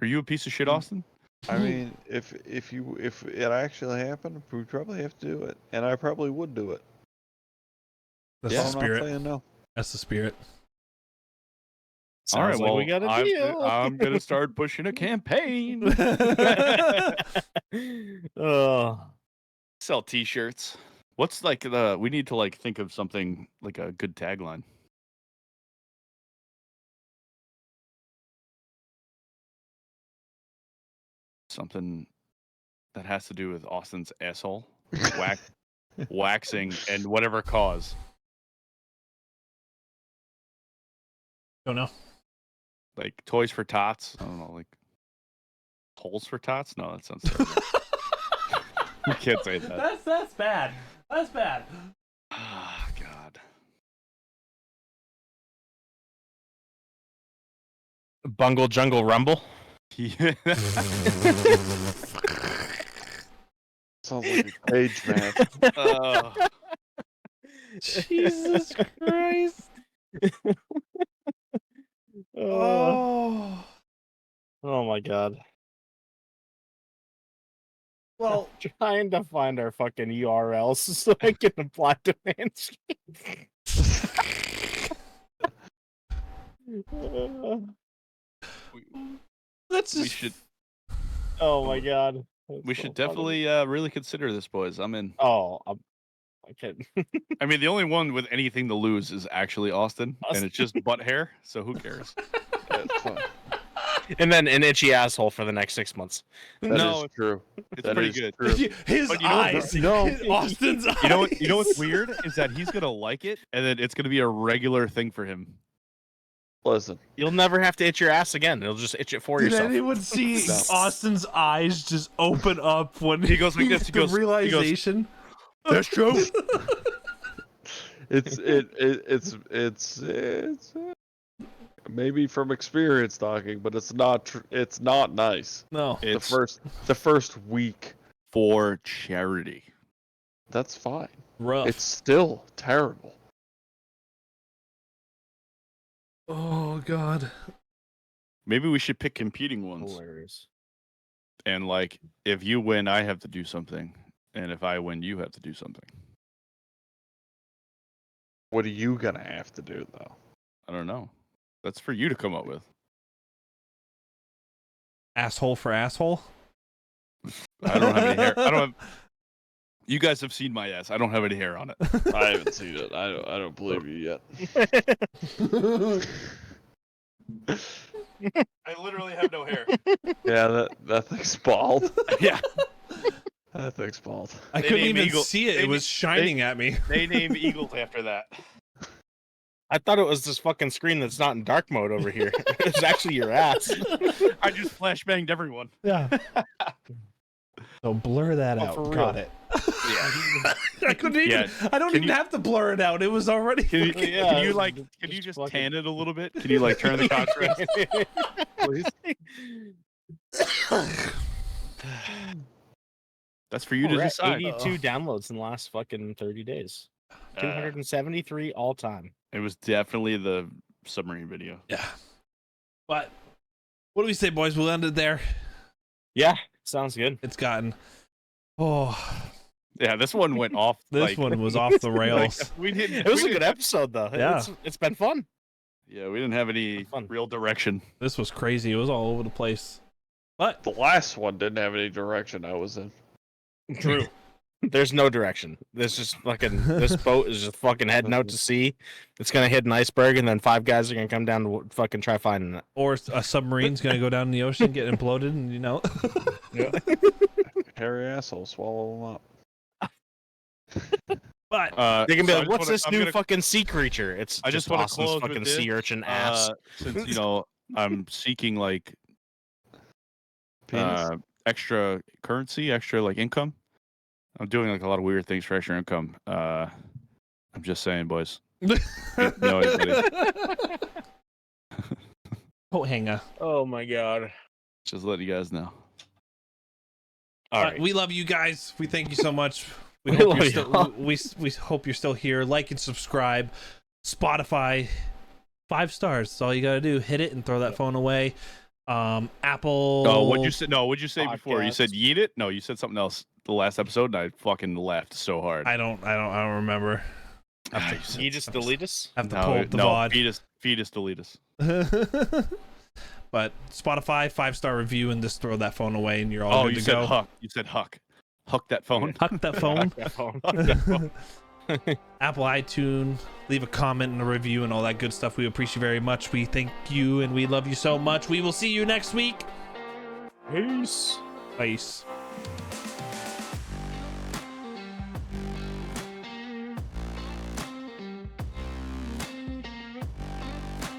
Speaker 2: Are you a piece of shit, Austin?
Speaker 4: I mean, if it actually happened, we'd probably have to do it, and I probably would do it.
Speaker 1: That's
Speaker 2: Yeah.
Speaker 1: the
Speaker 4: I'm not
Speaker 1: spirit.
Speaker 4: saying no.
Speaker 1: That's the spirit.
Speaker 2: All right,
Speaker 3: Sounds like
Speaker 2: well,
Speaker 3: we got a
Speaker 2: I'm,
Speaker 3: deal.
Speaker 2: I'm gonna start pushing a campaign.
Speaker 3: Oh,
Speaker 2: Sell T-shirts. What's like the? We need to like think of something like a good tagline. Something that has to do with Austin's asshole, waxing, and whatever cause.
Speaker 1: Don't know.
Speaker 2: Like Toys for Tots. I don't know, like holes for tots. No, that sounds terrible. You can't say that.
Speaker 1: That's bad. That's bad.
Speaker 2: Ah, God.
Speaker 3: Bungle Jungle Rumble.
Speaker 2: Yeah.
Speaker 4: Sounds like a cage match.
Speaker 1: Jesus Christ.
Speaker 3: Oh,
Speaker 1: Oh.
Speaker 3: oh my god.
Speaker 1: Well,
Speaker 3: Trying to find our fucking URLs so I can apply to Manscaped.
Speaker 1: that's
Speaker 2: we
Speaker 1: just
Speaker 2: should
Speaker 3: Oh my god.
Speaker 2: we should definitely really consider this, boys. I'm in.
Speaker 3: Oh,
Speaker 2: I mean, the only one with anything to lose is actually Austin, and it's just butt hair. So who cares?
Speaker 4: That's fine.
Speaker 3: And then an itchy asshole for the next 6 months.
Speaker 2: No,
Speaker 4: Is true.
Speaker 2: It's
Speaker 4: That
Speaker 2: pretty
Speaker 4: is
Speaker 2: good.
Speaker 4: true.
Speaker 1: His
Speaker 2: But you know what?
Speaker 1: eyes.
Speaker 4: No.
Speaker 1: Austin's eyes.
Speaker 2: You know what's weird is that he's gonna like it, and then it's gonna be a regular thing for him.
Speaker 4: Listen,
Speaker 3: You'll never have to itch your ass again. It'll just itch it for
Speaker 1: Did
Speaker 3: yourself.
Speaker 1: anyone see
Speaker 4: No.
Speaker 1: Austin's eyes just open up when
Speaker 2: He goes like this, he
Speaker 1: the
Speaker 2: goes- he goes,
Speaker 1: realization?
Speaker 2: That's true.
Speaker 4: it's maybe from experience talking, but it's not nice.
Speaker 1: No.
Speaker 2: It's
Speaker 4: The first week,
Speaker 2: for charity.
Speaker 4: that's fine.
Speaker 1: Rough.
Speaker 4: It's still terrible.
Speaker 1: Oh God.
Speaker 2: Maybe we should pick competing ones.
Speaker 3: Hilarious.
Speaker 2: And like, if you win, I have to do something, and if I win, you have to do something.
Speaker 4: What are you gonna have to do though?
Speaker 2: I don't know. That's for you to come up with.
Speaker 1: Asshole for asshole.
Speaker 2: I don't have any hair. I don't have. You guys have seen my ass. I don't have any hair on it.
Speaker 4: I haven't seen it. I don't believe you yet.
Speaker 2: I literally have no hair.
Speaker 4: Yeah, that thing's bald.
Speaker 2: Yeah.
Speaker 4: That thing's bald.
Speaker 1: I
Speaker 2: They
Speaker 1: couldn't
Speaker 2: named
Speaker 1: even
Speaker 2: Eagle-
Speaker 1: see it.
Speaker 2: they
Speaker 1: It was
Speaker 2: na-
Speaker 1: shining at me.
Speaker 2: They named eagles after that.
Speaker 3: I thought it was this fucking screen that's not in dark mode over here. It's actually your ass.
Speaker 2: I just flashbanged everyone.
Speaker 1: Yeah. So blur that
Speaker 3: Oh,
Speaker 1: out.
Speaker 3: for
Speaker 1: Got
Speaker 3: real?
Speaker 1: it.
Speaker 2: Yeah.
Speaker 1: I couldn't even.
Speaker 2: Yeah.
Speaker 1: I don't
Speaker 2: Can
Speaker 1: even
Speaker 2: you-
Speaker 1: have to blur it out. It was already.
Speaker 2: Can you,
Speaker 1: fucking-
Speaker 2: can you like?
Speaker 3: just-
Speaker 2: Can you
Speaker 3: just
Speaker 2: just
Speaker 3: fucking-
Speaker 2: tan it a little bit? Can you like turn the contrast, please? That's for you to
Speaker 3: We're at
Speaker 2: decide.
Speaker 3: 82 downloads in the last fucking 30 days. 273 all time.
Speaker 2: It was definitely the submarine video.
Speaker 1: Yeah. But what do we say, boys? We'll end it there.
Speaker 3: Yeah, sounds good.
Speaker 1: It's gotten. Oh,
Speaker 2: Yeah, this one went off.
Speaker 1: this
Speaker 2: like,
Speaker 1: one was off the
Speaker 2: like,
Speaker 1: rails.
Speaker 2: we didn't.
Speaker 3: It was
Speaker 2: we
Speaker 3: a good
Speaker 2: didn't-
Speaker 3: episode, though.
Speaker 1: Yeah.
Speaker 3: It's been fun.
Speaker 2: Yeah, we didn't have any
Speaker 3: Fun.
Speaker 2: real direction.
Speaker 1: This was crazy. It was all over the place. But
Speaker 4: The last one didn't have any direction I was in.
Speaker 3: True. There's no direction. There's just fucking. This boat is just fucking heading out to sea. It's gonna hit an iceberg, and then 5 guys are gonna come down to fucking try finding it.
Speaker 1: or a submarine's gonna go down in the ocean, get imploded, and you know.
Speaker 4: Hairy asshole, swallow them up.
Speaker 1: But
Speaker 3: They can be
Speaker 2: so I
Speaker 3: like,
Speaker 2: just
Speaker 3: "What's
Speaker 2: wanna-
Speaker 3: this
Speaker 2: I'm
Speaker 3: new
Speaker 2: gonna-
Speaker 3: fucking sea creature?" It's
Speaker 2: I
Speaker 3: just
Speaker 2: just wanna
Speaker 3: Austin's
Speaker 2: close with
Speaker 3: fucking
Speaker 2: this,
Speaker 3: sea urchin ass.
Speaker 2: Since I'm seeking like
Speaker 4: Penis.
Speaker 2: extra currency, extra like income. I'm doing like a lot of weird things for extra income. I'm just saying, boys. No, anybody.
Speaker 1: coat hanger.
Speaker 3: Oh my god!
Speaker 2: Just letting you guys know.
Speaker 3: All
Speaker 1: But
Speaker 3: right.
Speaker 1: we love you guys. We thank you so much. We
Speaker 3: We
Speaker 1: hope
Speaker 3: love
Speaker 1: you're
Speaker 3: you.
Speaker 1: still. We hope you're still here. Like and subscribe. Spotify, 5 stars. That's all you gotta do. Hit it and throw that phone away. Apple.
Speaker 2: Oh, what'd you say? No, what'd you say before? You said
Speaker 3: Podcast.
Speaker 2: yeet it? No, you said something else the last episode, and I fucking laughed so hard.
Speaker 1: I don't remember.
Speaker 2: Ah, you said
Speaker 3: Can you just
Speaker 2: something.
Speaker 3: delete us?
Speaker 1: I have to
Speaker 2: No,
Speaker 1: pull up the
Speaker 2: no,
Speaker 1: VOD.
Speaker 2: fetus, delete us.
Speaker 1: But Spotify, 5-star review, and just throw that phone away, and you're all
Speaker 2: Oh,
Speaker 1: good
Speaker 2: you
Speaker 1: to
Speaker 2: said
Speaker 1: go.
Speaker 2: huck. You said huck. Huck that phone.
Speaker 1: Huck that phone.
Speaker 3: That phone.
Speaker 2: Huck that phone.
Speaker 1: Apple iTunes, leave a comment and a review and all that good stuff. We appreciate very much. We thank you and we love you so much. We will see you next week.
Speaker 3: Peace.
Speaker 1: Peace.